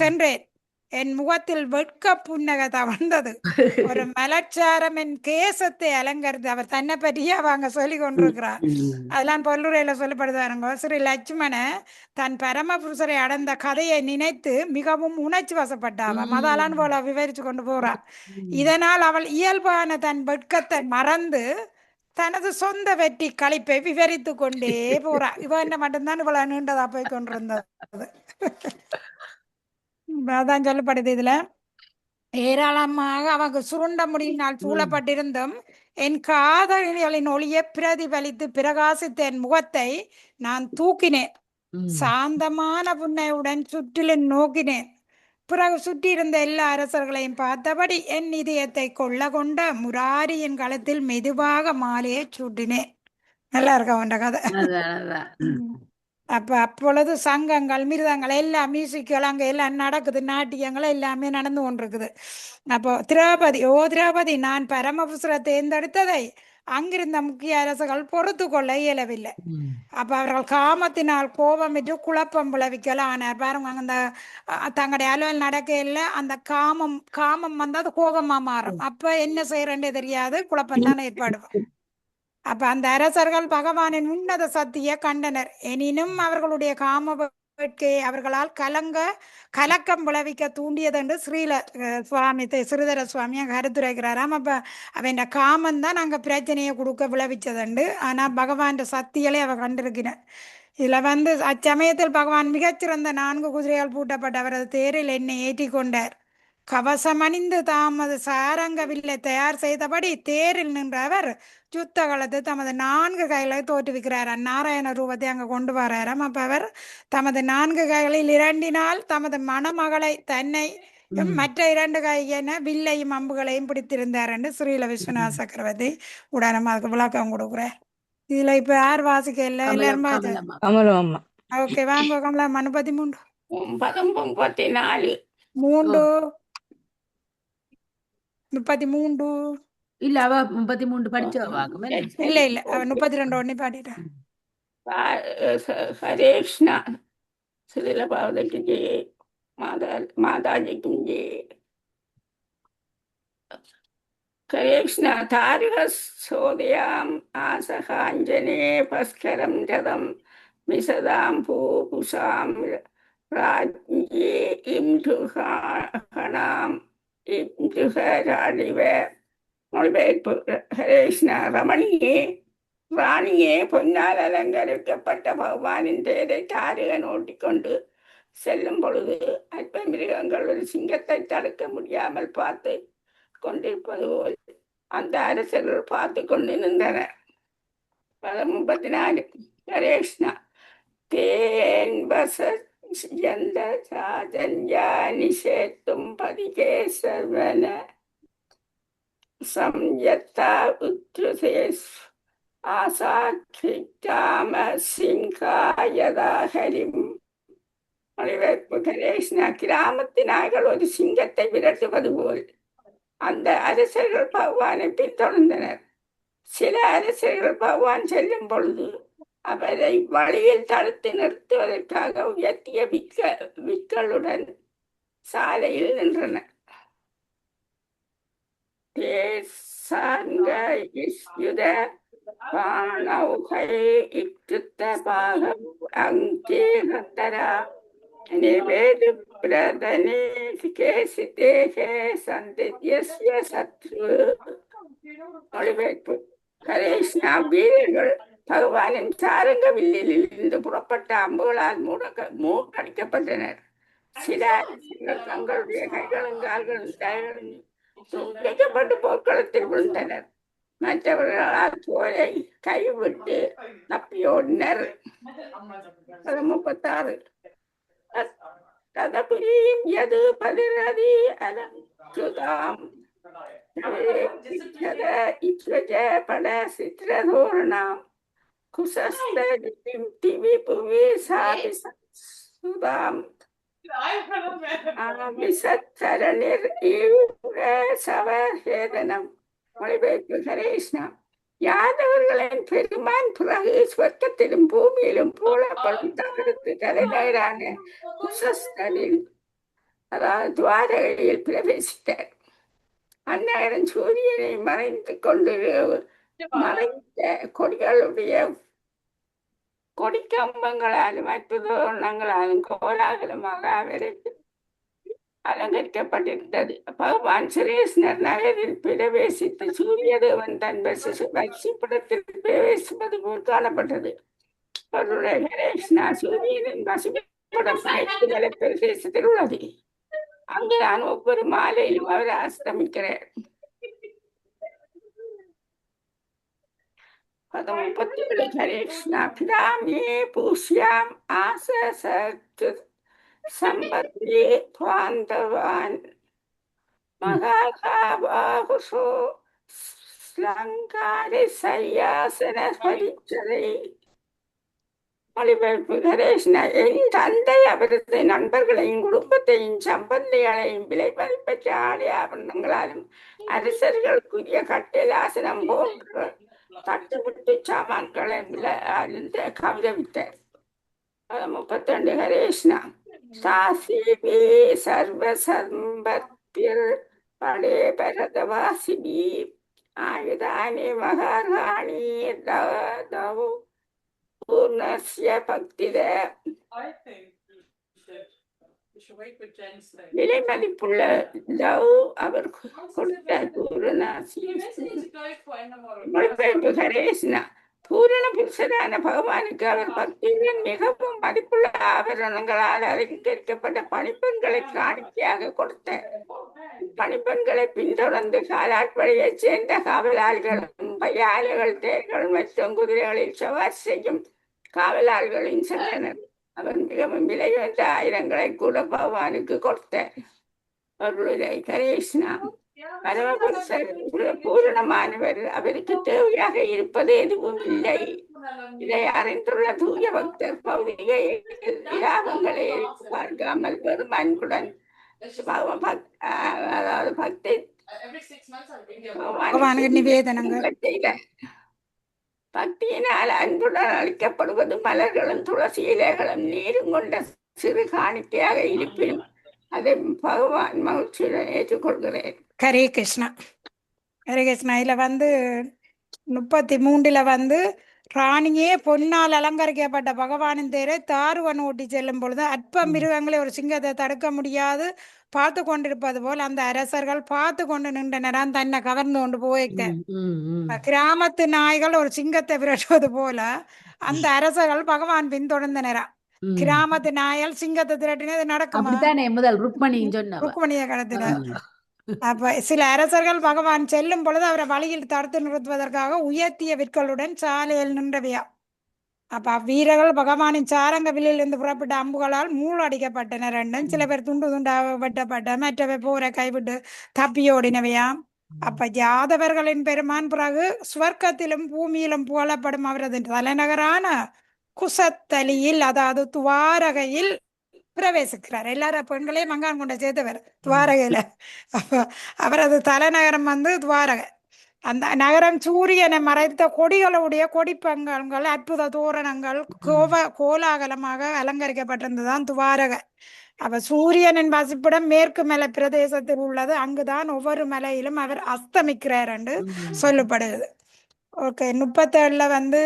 சென்றேன். என் முகத்தில் வெட்க புன்னகை தவழ்ந்தது. ஒரு மலச்சாரம் என் கேசத்தை அலங்கரித்து. அவர் தன்னை பற்றியே அவங்க சொல்லி கொண்டிருக்கிறார். ம் அதெல்லாம் பொல்லுரையில சொல்லப்படுதாருங்க. ஸ்ரீ லட்சுமண தன் பரமபுருஷரை அடைந்த கதையை நினைத்து மிகவும் உணர்ச்சி வசப்பட்டாவாம். அதெல்லாம் போல விவரிச்சு கொண்டு போறா. இதனால் அவள் இயல்பான தன் வெட்கத்தை மறந்து தனது சொந்த வெற்றி களிப்பை விவரித்து கொண்டே போறா. இவ என்ன மட்டும்தான் இவ்வளவு நீண்டதா போய் கொண்டிருந்தது. அதான் சொல்லப்படுது இதுல. ஏராளமாக அவங்க சுருண்ட முடியினால் சூழப்பட்டிருந்தும் என் காதலிகளின் ஒளியை பிரதிபலித்து பிரகாசித்த என் முகத்தை நான் தூக்கினேன். ம் சாந்தமான புன்னையுடன் சுற்றிலும் நோக்கினேன். பிறகு சுற்றியிருந்த எல்லா அரசர்களையும் பார்த்தபடி என் இதயத்தை கொள்ள கொண்ட முராரியின் களத்தில் மெதுவாக மாலையை சூட்டினேன். நல்லா இருக்கா உண்ட கதை. அதான் அதான் அப்ப அப்பொழுது சங்கங்கள் மிருதங்கள் எல்லாம் மியூசிக்கல் அங்க எல்லாம் நடக்குது, நாட்டியங்கள் எல்லாமே நடந்து கொண்டிருக்குது. அப்போ திரௌபதி நான் பரமபுசுரை தேர்ந்தெடுத்ததை அங்கிருந்த முக்கிய அரசுகள் பொறுத்து கொள்ள இயலவில்லை. ம் அப்ப அவர்கள் காமத்தினால் கோபமிட்டு குழப்பம் விளைவிக்கலாம் ஆனார். பாருங்க அந்த தங்களுடைய அலுவல் நடக்கையில் அந்த காமம் வந்து அது கோபமா மாறும். அப்ப என்ன செய்யறேன்னு தெரியாது, குழப்பம் தான் ஏற்படும். அப்ப அந்த அரசர்கள் பகவானின் உன்னத சக்தியை கண்டனர். எனினும் அவர்களுடைய காம வேட்கையை அவர்களால் கலக்கம் விளைவிக்க தூண்டியது என்று ஸ்ரீதர சுவாமி அங்க கருத்துரைக்கிறாராம். அப்ப அவன் காமம் தான் அங்க பிரச்சனையை கொடுக்க விளைவிச்சதுண்டு. ஆனா பகவான் சக்திகளை அவ கண்டிருக்கிறார். இதுல வந்து அச்சமயத்தில் பகவான் மிகச்சிறந்த 4 குதிரைகள் பூட்டப்பட்ட அவரது தேரில் என்னை ஏற்றி கொண்டார். கவசமணிந்து தாமது சாரங்க வில்லை தயார் செய்தபடி தேரில் நின்ற அவர் யுத்த காலத்து தமது 4 கைகளை தோற்றுவிக்கிறார். நாராயண ரூபத்தை அங்க கொண்டு வராராம். அப்ப அவர் தமது 4 கைகளில் 2 தமது மணமகளை தன்னை மற்ற 2 கையென வில்லையும் அம்புகளையும் பிடித்திருந்தார் என்று ஸ்ரீல விஸ்வநாத சக்கரவர்த்தி உடனே அதுக்கு விளக்கம் கொடுக்குறார். இதுல இப்ப யார் வாசிக்க இல்லை, எல்லாரும் பாஜா. கமலம் அம்மா. ஓகே வாங்க கமலா. 33 34 3 33 இல்ல அவ 33 படிச்சவாக்கும் இல்ல இல்ல அவ 32 ஒண்ணு பாடிட்டா. ஹரே கிருஷ்ணா. சிறில பாவதற்கு ஜெய மாதாஜிக்கும் ஜெய. ஹரே கிருஷ்ணா. தாரிக சோதயாம் ஆசகாஞ்சனே பஸ்கரம் ஜதம் மிசதாம் பூபுசாம் ராஜ்யே இம்துகாணாம் இம்துகராடிவ. மொழிபெயர்ப்பு. ஹரே கிருஷ்ணா. ரமணியே ராணியே, பொன்னால் அலங்கரிக்கப்பட்ட பகவானின் தேரை தாரிகன் ஓட்டிக்கொண்டு செல்லும் பொழுது அற்ப மிருகங்கள் ஒரு சிங்கத்தை தடுக்க முடியாமல் பார்த்து கொண்டிருப்பது போல் அந்த அரசர்கள் பார்த்து கொண்டு நின்றனர். 34 ஹரே கிருஷ்ணா. தேன் வசந்த சாதன்யானி சேத்தும் பதிகேசவன சம்யத்தா உத்ருதேஸ் ஆசாக்கிராம சிங்காயதாகரிம். கிருஷ்ணா. கிராமத்தினார்கள் ஒரு சிங்கத்தை விரட்டுவது போல் அந்த அரசர்கள் பகவானை பின்தொடர்ந்தனர். சில அரசர்கள் பகவான் செல்லும் பொழுது அவரை வழியில் தடுத்து நிறுத்துவதற்காக உயர்த்திய விற்களுடன் சாலையில் நின்றனர். பாணௌகை இக்துத்த பாகம் அங்கே ஹந்தரா நிவேது பிரதனே கேசிதேகே சந்தித்யஸ்ய சத்ரு. மொழிபெயர்ப்பு. கிருஷ்ணா. வீரர்கள் பகவானின் சாரங்க வில்லில் இருந்து புறப்பட்ட அம்புகளால் மூக்கடிக்கப்பட்டனர். சில தங்களுடைய கைகளும் கால்களும் தலைகளும் துண்டிக்கப்பட்டு போர்க்களத்தில் விழுந்தனர். மற்றவர்களால் போரை கைவிட்டு தப்பியோடினர். 36 ததபிரீம் யது பதிரதி அலஞ்சுதாம் இத்வஜ பட சித்ரதோரணாம் குசஸ்தரிம் திவி புவி சாபிசுதாம் விசத்தரணிர் சவஹேதனம். மொழிபெயர்ப்பு ஹரேஷ்ணா. யாதவர்களின் பெருமான் பிறகு சொர்க்கத்திலும் பூமியிலும் போலப்படும் தவிர்த்து தலைநகரான குசஸ்தரில் அதாவது துவாரகையில் பிரவேசித்தார். அந்நகரம் சூரியனை மறைந்து கொண்டு மறைந்த கொடிகளுடைய கொடிக்கம்பங்களாலும் அற்புதங்களாலும் கோலாகலமாக அவருக்கு அலங்கரிக்கப்பட்டிருந்தது. பகவான் சிரேஷ்ணர் நகரில் பிரவேசித்து சூரியதேவன் தன் வசிப்பிடத்தில் பிரவேசிப்பது போல் காணப்பட்டது. அவருடைய ஹரேஷ்ணா சூரியனின் வசிப்பிடம் பிரதேசத்தில் உள்ளது. அங்கு நான் ஒவ்வொரு மாலையிலும் அவர் அஸ்தமிக்கிறார். 37 ஹரேஷ்ணா. பிராமே பூஷ்யாம் ஆசசத்து சம்பத்யே பாந்தவான் மகாபாகுசோ ஸ்லங்காரி சையாசன பரிச்சரை. மொழிபெயர்ப்பு ஹரேஷ்ணா. என் தந்தை அவரது நண்பர்களையும் குடும்பத்தையும் சம்பந்திகளையும் விலை மதிப்பற்ற ஆடை ஆபரணங்களாலும் அரசர்களுக்குரிய கட்டில் ஆசனம் போன்ற தட்டுவிட்டு சாமான்களை கவிதவித்தார். 32 ஹரேஷ்ணா. சாசிவே சர்வசம்பத்திர் படே பரதவாசிபி ஆயுதானி மகாராணி தவு பூர்ணஸ்ய பக்தித. விலை மதிப்புள்ள தவ் அவர் கொடுத்த மொழிபெயர்ப்பு ஹரேஷ்ணா. பூரண புருஷரான பகவானுக்கு அவர் பக்தியுடன் மிகவும் மதிப்புள்ள ஆபரணங்களால் அலங்கரிக்கப்பட்ட பணிப்பெண்களை காணிக்கையாக கொடுத்தார். பணிப்பெண்களை பின்தொடர்ந்து காலாட்படையைச் சேர்ந்த காவலாள்களும் பையாளிகள் தேர்கள் மற்றும் குதிரைகளில் சவாரி செய்யும் காவலாள்களின் சென்றனர். அவர் மிகவும் விலையுயர்ந்த ஆயுதங்களை கூட பகவானுக்கு கொடுத்தார். அவருடைய ஹரேஷ்ணா. பரமபுருஷர் பூரணமானவர். அவருக்கு தேவையாக இருப்பது எதுவும் இல்லை. இதை அறிந்துள்ள தூய பக்தர் பௌதிக யாகங்களை பார்க்காமல் வெறும் அன்புடன் அதாவது பக்தி செய்தார். பக்தியினால் அன்புடன் அளிக்கப்படுவது மலர்களும் துளசி இலைகளும் நீரும் கொண்ட சிறு காணிக்கையாக இருப்பினும் அதை பகவான் மகிழ்ச்சியுடன் ஏற்றுக்கொள்கிறேன். ஹரே கிருஷ்ணா. ஹரே கிருஷ்ணா. இதில் 33 ராணியே பொன்னால் அலங்கரிக்கப்பட்ட பகவானின் தேரை தாருவன் ஓட்டி செல்லும் பொழுது அற்ப மிருகங்களை ஒரு சிங்கத்தை தடுக்க முடியாது பார்த்து கொண்டிருப்பது போல் அந்த அரசர்கள் பார்த்து கொண்டு நின்றனரான் தன்னை கவர்ந்து கொண்டு போய்க்க. கிராமத்து நாய்கள் ஒரு சிங்கத்தை விரட்டுவது போல அந்த அரசர்கள் பகவான் பின்தொடர்ந்தனரா. கிராமத்து நாய்கள் சிங்கத்தை திரட்டினது நடக்குமா? ருக்மணியை கடத்தினார். அப்ப சில அரசர்கள் பகவான் செல்லும் பொழுது அவரை வழியில் தடுத்து நிறுத்துவதற்காக உயர்த்திய விற்களுடன் சாலையில் நின்றவையா. அப்ப வீரர்கள் பகவானின் சாரங்க வில்லிலிருந்து புறப்பட்ட அம்புகளால் மூழ்கடிக்கப்பட்டனர். சில பேர் துண்டு துண்டாக வெட்டப்பட்ட, மற்றவை போரை கைவிட்டு தப்பியோடினவையாம். அப்ப யாதவர்களின் பெருமான் பிறகு சுவர்க்கத்திலும் பூமியிலும் புகழப்படும் அவரது தலைநகரான குசத்தலியில் அதாவது துவாரகையில் பிரவேசிக்கிறார். எல்லாரும் பெண்களையும் மங்கான் கொண்ட சேர்த்தவர் துவாரகையில. அவரது தலைநகரம் துவாரகை. அந்த நகரம் சூரியனை மறைத்த கொடிகளுடைய கொடிப்பங்கங்கள் அற்புத தோரணங்கள் கோலாகலமாக அலங்கரிக்கப்பட்டிருந்ததுதான் துவாரகை. அப்ப சூரியனின் வசிப்பிடம் மேற்கு மலை பிரதேசத்தில் உள்ளது. அங்குதான் ஒவ்வொரு மலையிலும் அவர் அஸ்தமிக்கிறார் என்று சொல்லப்படுகிறது. ஓகே. 37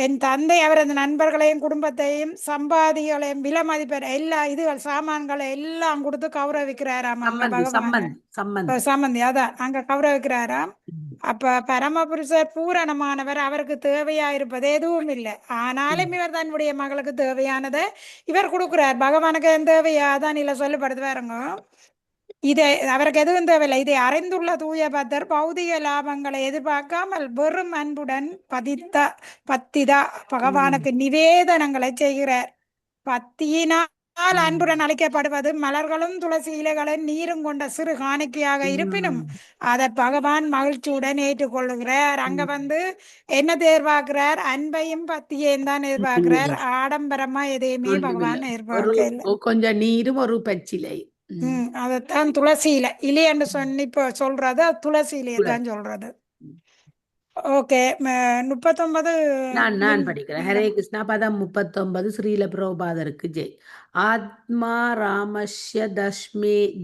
என் தந்தை அவரது நண்பர்களையும் குடும்பத்தையும் சம்பாதிகளையும் விலை மதிப்பெற எல்லா இதுகள் சாமான்களை எல்லாம் கொடுத்து கௌரவிக்கிறாராம். சம்பந்தி அதான் அங்க கௌரவிக்கிறாராம். அப்ப பரமபுருஷர் பூரணமானவர். அவருக்கு தேவையா இருப்பது எதுவும் இல்லை. ஆனாலும் இவர் தன்னுடைய மகளுக்கு தேவையானதை இவர் கொடுக்கிறார். பகவானுக்கு தேவையா தான் இல்ல சொல்லப்படுது. வேறங்க இதை அவருக்கு எதுவும் தேவையில்லை. இதை அறிந்துள்ள தூய பக்தர் பௌதிக லாபங்களை எதிர்பார்க்காமல் வெறும் அன்புடன் பத்திதா பகவானுக்கு நிவேதனங்களை செய்கிறார். பத்தியினால் அன்புடன் அளிக்கப்படுவது மலர்களும் துளசி இலைகளும் நீரும் கொண்ட சிறு காணிக்கையாக இருப்பினும் அதை பகவான் மகிழ்ச்சியுடன் ஏற்றுக்கொள்ளுகிறார். அங்க என்ன எதிர்பார்க்கிறார்? அன்பையும் பத்தியையும் தான் எதிர்பார்க்கிறார். ஆடம்பரமா எதையுமே பகவான் எதிர்பார்க்க இல்லை. கொஞ்சம் நீரும் ஒரு பச்சிலை. அதைத்தான் துளசி இலை இல்லையென்று இப்ப சொல்றது துளசி இலையை தான் சொல்றது. ஓகே, 39 நான் படிக்கிறேன். ஹரே கிருஷ்ணா. பதம் 39 ஸ்ரீல பிரபுபாதருக்கு ஜெய். ஆத்மா ராமஸ்ய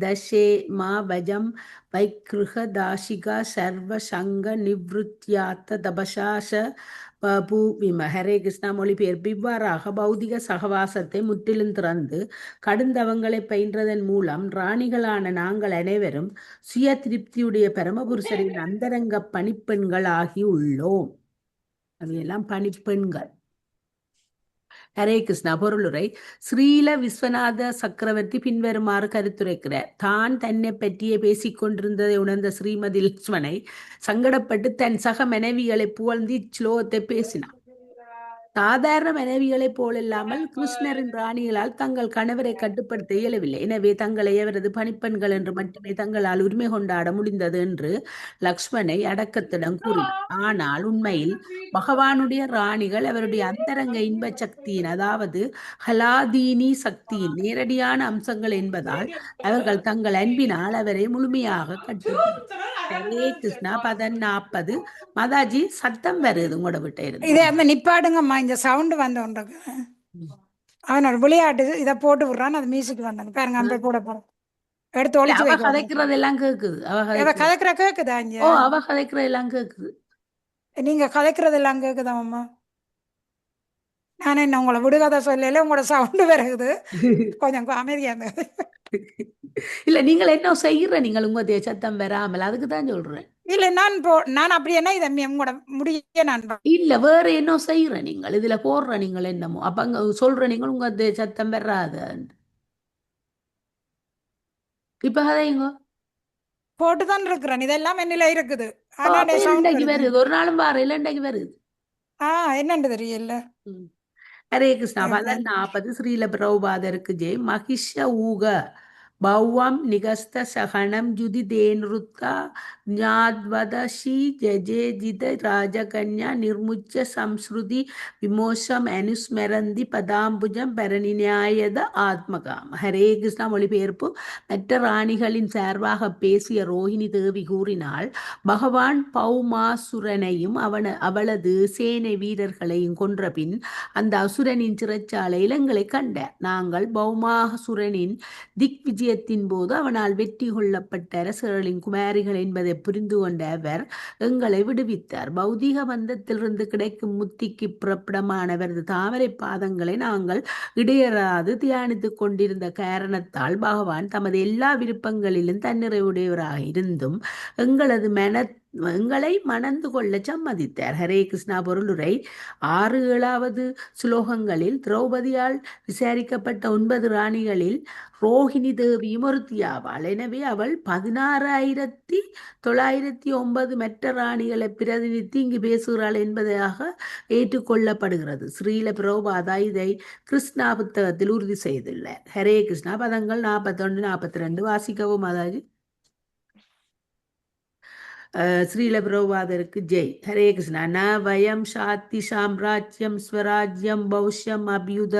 தசே மா வஜம் வைக்ருஹ தாஷிகா சர்வ சங்க நிவ்ருத்தியாத்த தபசாச பூவிம. ஹரே கிருஷ்ணா. மொழிபெயர்ப்பு இவ்வாறாக பௌதிக சகவாசத்தை முற்றிலும் திறந்து கடுந்தவங்களை பயின்றதன் மூலம் ராணிகளான நாங்கள் அனைவரும் சுய திருப்தியுடைய பரமபுருஷரின் அந்தரங்க பணிப்பெண்கள் ஆகி உள்ளோம். அவையெல்லாம் பணிப்பெண்கள். ஹரே கிருஷ்ணா. பொருளுரை. ஸ்ரீல விஸ்வநாத சக்கரவர்த்தி பின்வருமாறு கருத்துரைக்கிறார். தான் தன்னை பற்றியே பேசிக் கொண்டிருந்ததை உணர்ந்த ஸ்ரீமதி லட்சுமணை சங்கடப்பட்டு தன் சக மனைவிகளை புகழ்ந்து இச்லோகத்தை பேசினார். சாதாரண மனைவிகளைப் போலில்லாமல் கிருஷ்ணரின் ராணிகளால் தங்கள் கணவரை கட்டுப்படுத்த இயலவில்லை. எனவே தங்களை அவரது பணிப்பெண்கள் என்று மட்டுமே தங்களால் உரிமை கொண்டாட முடிந்தது என்று லக்ஷ்மணை அடக்கத்திடம் கூறினார். ஆனால் உண்மையில் பகவானுடைய ராணிகள் அவருடைய அந்தரங்க இன்ப சக்தியின், அதாவது ஹலாதீனி சக்தியின் நேரடியான அம்சங்கள் என்பதால் அவர்கள் தங்கள் அன்பினால் அவரை முழுமையாக கட்டுப்படுத்தினர். ஹரே கிருஷ்ணா. பதம் 40. மாதாஜி சத்தம் வருது உங்களோட விட்ட இருந்து. இதே அந்த நிப்பாடுங்கம்மா, இந்த சவுண்டு வந்தோன்றது அவனோட விளையாட்டு இதை போட்டு விடுறான். அது மியூசிக் வந்தாங்க பாருங்க. அந்த கூட போறோம் எடுத்து ஒழிச்சு அவ கதைக்கிறது எல்லாம் கேக்குது. அவ கதைக்கிற கேக்குதா? இங்க அவ கதைக்கிறது எல்லாம் கேக்குது. நீங்க கதைக்கிறது எல்லாம் கேக்குதாம்மா? நான் என்ன உங்களை விடுகதை சொல்லல, உங்களோட சவுண்டு வருகுது. கொஞ்சம் அமைதியா இருந்தது. இல்ல நீங்கள் என்ன செய்யற? நீங்கள் உங்க சத்தம் வராமல், அதுக்கு தான் சொல்றேன். இல்ல நான் அப்படி என்ன இதை உங்களோட முடிய நான் இல்ல வேற என்ன செய்யற? நீங்கள் இதுல போடுற நீங்கள் என்னமோ அப்ப அங்க சொல்ற நீங்கள் உங்க சத்தம் வராது. இப்ப கதைங்க போட்டுதான் இருக்கிறேன். இதெல்லாம் என்னில இருக்குது. வருது ஒரு நாளும் வார இல்லைக்கு வருது. என்னன்னு தெரியல. ஹரே கிருஷ்ணா. பதம் 40 ஸ்ரீல பிரபுபாதருக்கு ஜெய். மகிஷ ஊக பௌவம் நிகஸ்த சகனம் ஜுதி தேனுருத்தா ஞாத்வதஷி ஜஜேஜித ராஜகன்யா நிர்முச்ச சம்ஸ்ருதி விமோசம் அனுஸ்மரந்தி பதாம்புஜம் பரணிநியாயத ஆத்மகாம். ஹரே கிருஷ்ணா. மொழிபெயர்ப்பு. மற்ற ராணிகளின் சார்பாக பேசிய ரோஹிணி தேவி கூறினாள், பகவான் பௌமாசுரனையும் அவளது சேனை வீரர்களையும் கொன்ற பின் அந்த அசுரனின் சிறைச்சாலையில் எங்களை கண்டார். நாங்கள் பௌமாசுரனின் திக் விஜயத்தின் போது அவனால் வெற்றி கொள்ளப்பட்ட அரசர்களின் குமாரிகள் என்பதை புரிந்து கொண்ட அவர் எங்களை விடுவித்தார். பௌதிக பந்தத்திலிருந்து கிடைக்கும் முத்திக்கு புறப்படமானவரது தாமரை பாதங்களை நாங்கள் இடையறாது தியானித்துக் கொண்டிருந்த காரணத்தால் பகவான் தமது எல்லா விருப்பங்களிலும் தன்னிறைவுடையவராக இருந்தும் எங்களை மணந்து கொள்ள சம்மதித்தார். ஹரே கிருஷ்ணா. பொருளுரை. 6, 7வது ஸ்லோகங்களில் திரௌபதியால் விசாரிக்கப்பட்ட 9 ராணிகளில் ரோஹிணி தேவியும் ஒருத்தியாவாள். எனவே அவள் 16,909 மற்ற ராணிகளை பிரதிநிதித்து இங்கு பேசுகிறாள் என்பதாக ஏற்றுக்கொள்ளப்படுகிறது. ஸ்ரீல பிரபுபாதா இதை கிருஷ்ணா புத்தகத்தில் உறுதி செய்துள்ளார். ஹரே கிருஷ்ணா. பதங்கள் 41, 42 வாசிக்கவும் மாதாஜி. ஸ்ரீல பிரபுபாதருக்கு ஜெய். ஹரே கிருஷ்ணா. ந வயம் சாத்தி சாம்ராஜ்யம் ஸ்வராஜ்யம் பௌஷ்யம் அபியுத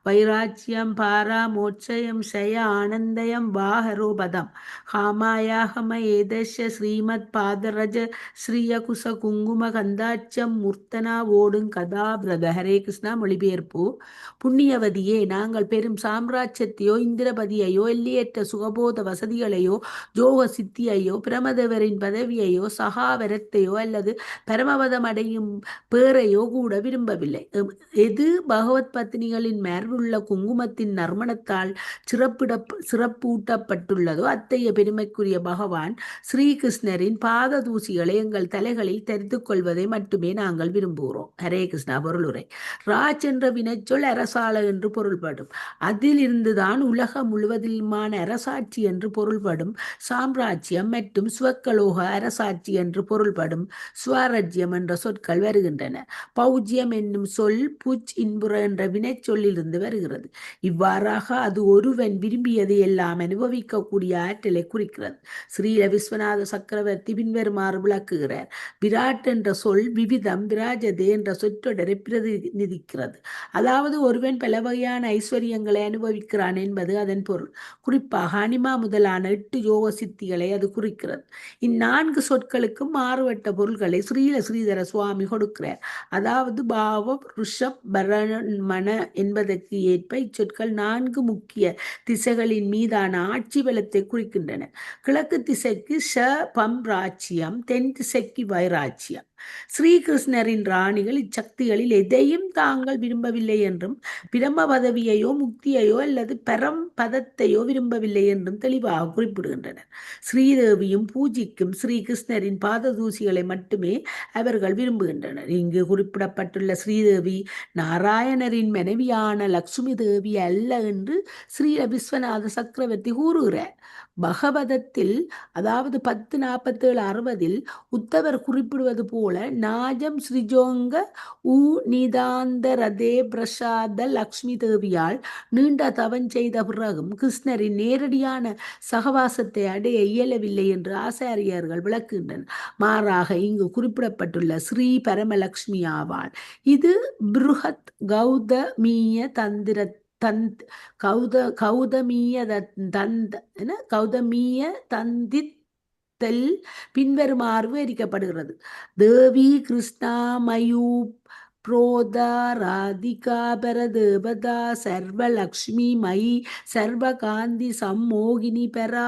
வைராஜ்யம் பாரா மோட்சயம் சய ஆனந்தயம் வாஹரோபதம் ஹாமாயாஹம ஏதஷ ஸ்ரீமத் பாதரஜ ஸ்ரீய குச குங்கும கந்தாட்சம் மூர்த்தனா ஓடும் கதாபிரத. ஹரே கிருஷ்ணா. மொழிபெயர்ப்பு. புண்ணியவதியே, நாங்கள் பெரும் சாம்ராஜ்யத்தையோ இந்திரபதியையோ எல்லையற்ற சுகபோத வசதிகளையோ ஜோக சித்தியையோ பிரமதேவரின் பதவியையோ சுகத்தையோ சகாவரத்தையோ அல்லது பரமபதம் அடையும் பேரையோ கூட விரும்பவில்லை. எது பகவத் பத்னிகளின் மேற்குள்ள குங்குமத்தின் நறுமணத்தால் சிறப்பூட்டப்பட்டுள்ளதோ அத்தகைய பெருமைக்குரிய பகவான் ஸ்ரீகிருஷ்ணரின் பாத தூசிகளை எங்கள் தலைகளில் தெரிந்து கொள்வதை மட்டுமே நாங்கள் விரும்புகிறோம். ஹரே கிருஷ்ணா. பொருளுரை. ராஜ் என்ற வினைச்சொல் அரசாள என்று பொருள்படும். அதிலிருந்துதான் உலகம் முழுவதிலுமான அரசாட்சி என்று பொருள்படும் சாம்ராஜ்யம் மற்றும் சுவக்கலோக அரசாட்சி என்று பொருள்படும் சுவராஜ்யம் என்ற சொற்கள் வருகின்றன. பௌஜ்யம் என்னும் சொல் புஜ் இன்புற என்ற வினைச்சொல்லிலிருந்து வருகிறது. இவ்வாறாக அது ஒருவன் விரும்பியதை எல்லாம் அனுபவிக்கக்கூடிய ஆற்றலை குறிக்கிறது. ஸ்ரீல விஸ்வநாத சக்கரவர்த்தி பின்வருமாறு விளக்குகிறார். விராட் என்ற சொல் விவிதம் விராஜதே என்ற சொற்றொடரை பிரதிநிதிக்கிறது. அதாவது ஒருவன் பல வகையான ஐஸ்வர்யங்களை அனுபவிக்கிறான் என்பது அதன் பொருள். குறிப்பாக அனிமா முதலான 8 யோக சித்திகளை அது குறிக்கிறது. இந்நான்கு சொற்களுக்கும் மாறுபட்ட பொருள்களை ஸ்ரீல ஸ்ரீதர சுவாமி கொடுக்கிறார். அதாவது பாவம் ருஷப் பரமண என்பதற்கு ஏற்ப இச்சொற்கள் 4 முக்கிய திசைகளின் மீதான ஆட்சி பலத்தை குறிக்கின்றன. கிழக்கு திசைக்கு பம் ராஜ்யம், தென் திசைக்கு வைராஜ்யம். ஸ்ரீகிருஷ்ணரின் ராணிகள் இச்சக்திகளில் எதையும் தாங்கள் விரும்பவில்லை என்றும் பிரம்ம பதவியையோ முக்தியையோ அல்லது பரம் பதத்தையோ விரும்பவில்லை என்றும் தெளிவாக குறிப்பிடுகின்றனர். ஸ்ரீதேவியும் பூஜிக்கும் ஸ்ரீகிருஷ்ணரின் பாததூசிகளை மட்டுமே அவர்கள் விரும்புகின்றனர். இங்கு குறிப்பிடப்பட்டுள்ள ஸ்ரீதேவி நாராயணரின் மனைவியான லக்ஷ்மி தேவி அல்ல என்று ஸ்ரீ விஸ்வநாத சக்கரவர்த்தி கூறுகிறார். பகவதத்தில் அதாவது 10:47-60 உத்தவர் குறிப்பிடுவது போல நாஜம் ஸ்ரீஜோங்க ஊ நிதாந்த ரதே பிரசாத லக்ஷ்மி தேவியால் நீண்ட தவம் செய்த பிறகும் கிருஷ்ணரின் நேரடியான சகவாசத்தை அடைய இயலவில்லை என்று ஆசாரியர்கள் விளக்குகின்றனர். மாறாக இங்கு குறிப்பிடப்பட்டுள்ள ஸ்ரீ பரமலக்ஷ்மி ஆவாள். இது பிருஹத் கௌதமீய கௌதமீய தந்தித்தல் பின்வருமாறு விவரிக்கப்படுகிறது. தேவி கிருஷ்ணா மயூ புரோதா ராதிகா பரதேவதா சர்வலக்ஷ்மி மயி சர்வகாந்தி சம்மோகினி பெரா.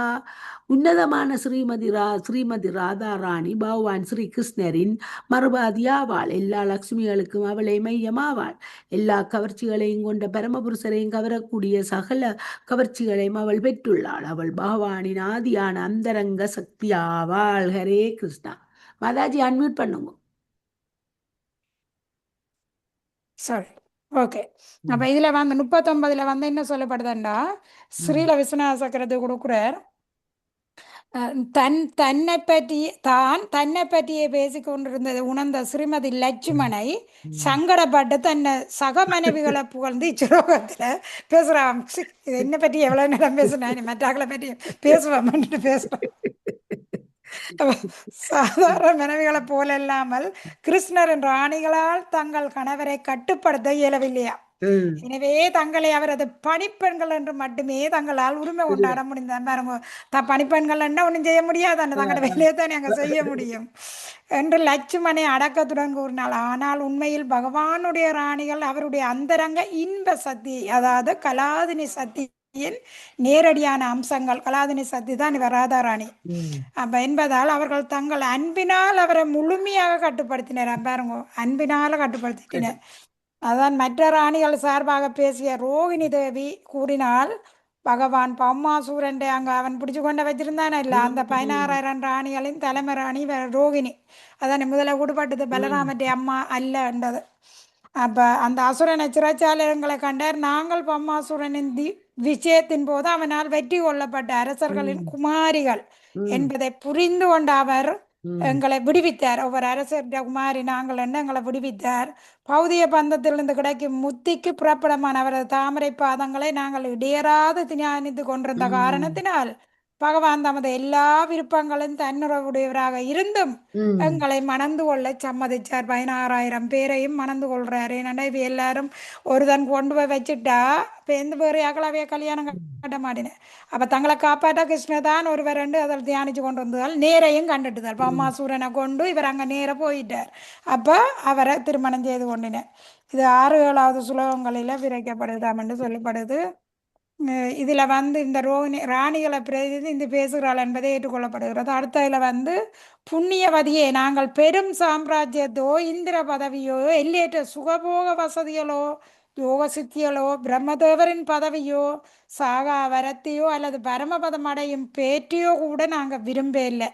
உன்னதமான ஸ்ரீமதி ராதா ராணி பகவான் ஸ்ரீ கிருஷ்ணரின் மறுபாதி ஆவாள். எல்லா லக்ஷ்மிகளுக்கும் அவளை மையமாவாள். எல்லா கவர்ச்சிகளையும் கொண்ட பரமபுருஷரையும் கவரக்கூடிய சகல கவர்ச்சிகளையும் அவள் பெற்றுள்ளாள். அவள் பகவானின் ஆதியான அந்தரங்க சக்தி ஆவாள். ஹரே கிருஷ்ணா. மாதாஜி அன்மியூட் பண்ணுங்க. சரி, ஓகே. அப்ப இதுல வந்து 39 வந்து என்ன சொல்லப்படுதுண்டா, ஸ்ரீல விஸ்வநாத சக்கரத்தை கொடுக்குறார். தன்னை பற்றியே பேசிக்கொண்டிருந்தது உணர்ந்த ஸ்ரீமதி லட்சுமணை சங்கடப்பட்டு தன்னை சக மனைவிகளை புகழ்ந்து இச்சுலோகத்துல பேசுறான். என்னை பற்றி எவ்வளவு நேரம் பேசுனேன், மற்றாக்களை பற்றி பேசுவான்னு பேசுறான். சாதாரண மனைவிகளை போல இல்லாமல் கிருஷ்ணரின் ராணிகளால் தங்கள் கணவரை கட்டுப்படுத்த இயலவில்லையா. எனவே தங்களை அவரது பணிப்பெண்கள் என்று மட்டுமே தங்களால் உரிமை கொண்டாட முடிந்தார். பாருங்க, பணிப்பெண்கள் என்ன ஒன்றும் செய்ய முடியாது, தங்களோட வேலையை தான் நாங்க செய்ய முடியும் என்று லட்சுமணை அடக்கத்துடன் கூறினாள். ஆனால் உண்மையில் பகவானுடைய ராணிகள் அவருடைய அந்தரங்க இன்ப சக்தி, அதாவது கலாதினி சக்தி நேரடியான அம்சங்கள். கலாதினி சக்தி தான் இவர் ராதாராணி. அப்ப என்பதால் அவர்கள் தங்கள் அன்பினால் அவரை முழுமையாக கட்டுப்படுத்தினர். பாருங்க, அன்பினால கட்டுப்படுத்தினர். அதான் மற்ற ராணிகள் சார்பாக பேசிய ரோகிணி தேவி கூறினால், பகவான் பம்மாசூரன் அங்க அவன் பிடிச்சு கொண்ட வச்சிருந்தானே இல்ல, அந்த 16,000 ராணிகளின் தலைமை ராணி ரோகிணி. அதான் முதல்ல கூடுபட்டது பலராமற்ற அம்மா அல்லன்றது. அப்ப அந்த அசுரனை சிறைச்சாலைகளை கண்டார். நாங்கள் பம்மாசுரனின் விஷயத்தின் போது அவனால் வெற்றி கொள்ளப்பட்ட அரசர்களின் குமாரிகள் என்பதை புரிந்து கொண்ட அவர் எங்களை விடுவித்தார். ஒவ்வொரு அரசர் குமாரி நாங்கள் என்ன எங்களை விடுவித்தார். பௌதிய பந்தத்திலிருந்து கிடைக்கும் முத்திக்கு புறப்படமான அவரது தாமரை பாதங்களை நாங்கள் இடையராது தியானித்து கொண்டிருந்த காரணத்தினால் பகவான் தமது எல்லா விருப்பங்களும் தன்னுறவுடையவராக இருந்தும் எங்களை மணந்து கொள்ள சம்மதிச்சார். 16,000 பேரையும் மணந்து கொள்றாரு. ஏன்னா இவ எல்லாரும் ஒருதன் கொண்டு போய் வச்சுட்டா இப்போ எந்த பேர் அகலாவைய கல்யாணம் கட்ட மாட்டேனேன். அப்போ தங்களை காப்பாற்ற கிருஷ்ணதான் ஒருவர் ரெண்டு அதில் தியானிச்சு கொண்டு வந்ததால் நேரையும் கண்டுட்டுதார். பம்மாசூரனை கொண்டு இவர் அங்கே நேர போயிட்டார். அப்போ அவரை திருமணம் செய்து கொண்டினர். இது 6-7வது சுலோகங்களில் விரைக்கப்படுதாம் என்று சொல்லப்படுது. இதுல வந்து இந்த ராணிகளை பிரதிநிதி பேசுகிறாள் என்பதை ஏற்றுக்கொள்ளப்படுகிறது. அடுத்ததுல வந்து புண்ணியவதியே, நாங்கள் பெரும் சாம்ராஜ்யத்தோ இந்திர பதவியோ எல்லையற்ற சுகபோக வசதிகளோ யோக சித்திகளோ பிரம்மதேவரின் பதவியோ சாகா வரத்தையோ அல்லது பரமபதம் அடையும் பேற்றையோ கூட நாங்கள் விரும்ப இல்லை.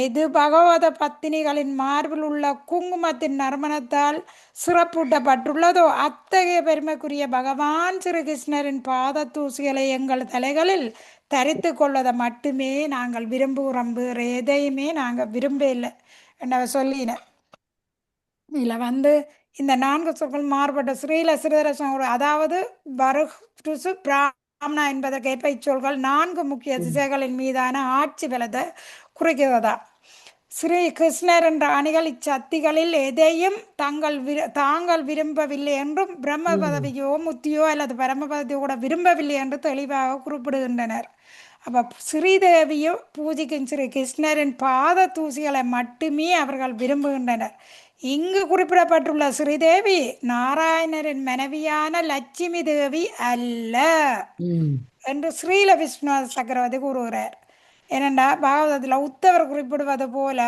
எது பகவத பத்தினிகளின் மார்பில் உள்ள குங்குமத்தின் நறுமணத்தால் சிறப்பூட்டப்பட்டுள்ளதோ அத்தகைய பெருமைக்குரிய பகவான் ஸ்ரீ கிருஷ்ணரின் பாத தூசிகளை எங்கள் தலைகளில் தரித்து கொள்வதை மட்டுமே நாங்கள் விரும்புகிறோம், வேறு எதையுமே நாங்கள் விரும்ப இல்லை என்ன சொல்லினேன். இதில் வந்து இந்த 4 சொற்கள் மாறுபட்ட ஸ்ரீல ஸ்ரீதரசன், அதாவது பருஷு பிராமணா என்பதற்கேற்ப இச்சொல்கள் 4 முக்கிய திசைகளின் மீதான ஆட்சி பலத்தை குறிக்கிறதா. ஸ்ரீ கிருஷ்ணர் என்ற அணிகள் இச்சக்திகளில் எதையும் தாங்கள் விரும்பவில்லை என்றும் பிரம்ம பதவியோ முத்தியோ அல்லது பரமபதவியோ கூட விரும்பவில்லை என்று தெளிவாக குறிப்பிடுகின்றனர். அப்போ ஸ்ரீதேவியோ பூஜிக்கும் ஸ்ரீ கிருஷ்ணரின் பாத தூசிகளை மட்டுமே அவர்கள் விரும்புகின்றனர். இங்கு குறிப்பிடப்பட்டுள்ள ஸ்ரீதேவி நாராயணரின் மனைவியான லட்சுமி தேவி அல்ல என்று ஸ்ரீல விஸ்வநாத சக்கரவர்த்தி கூறுகிறார். ஏனென்றா பாகவதத்தில் உத்தவர் குறிப்பிடுவது போல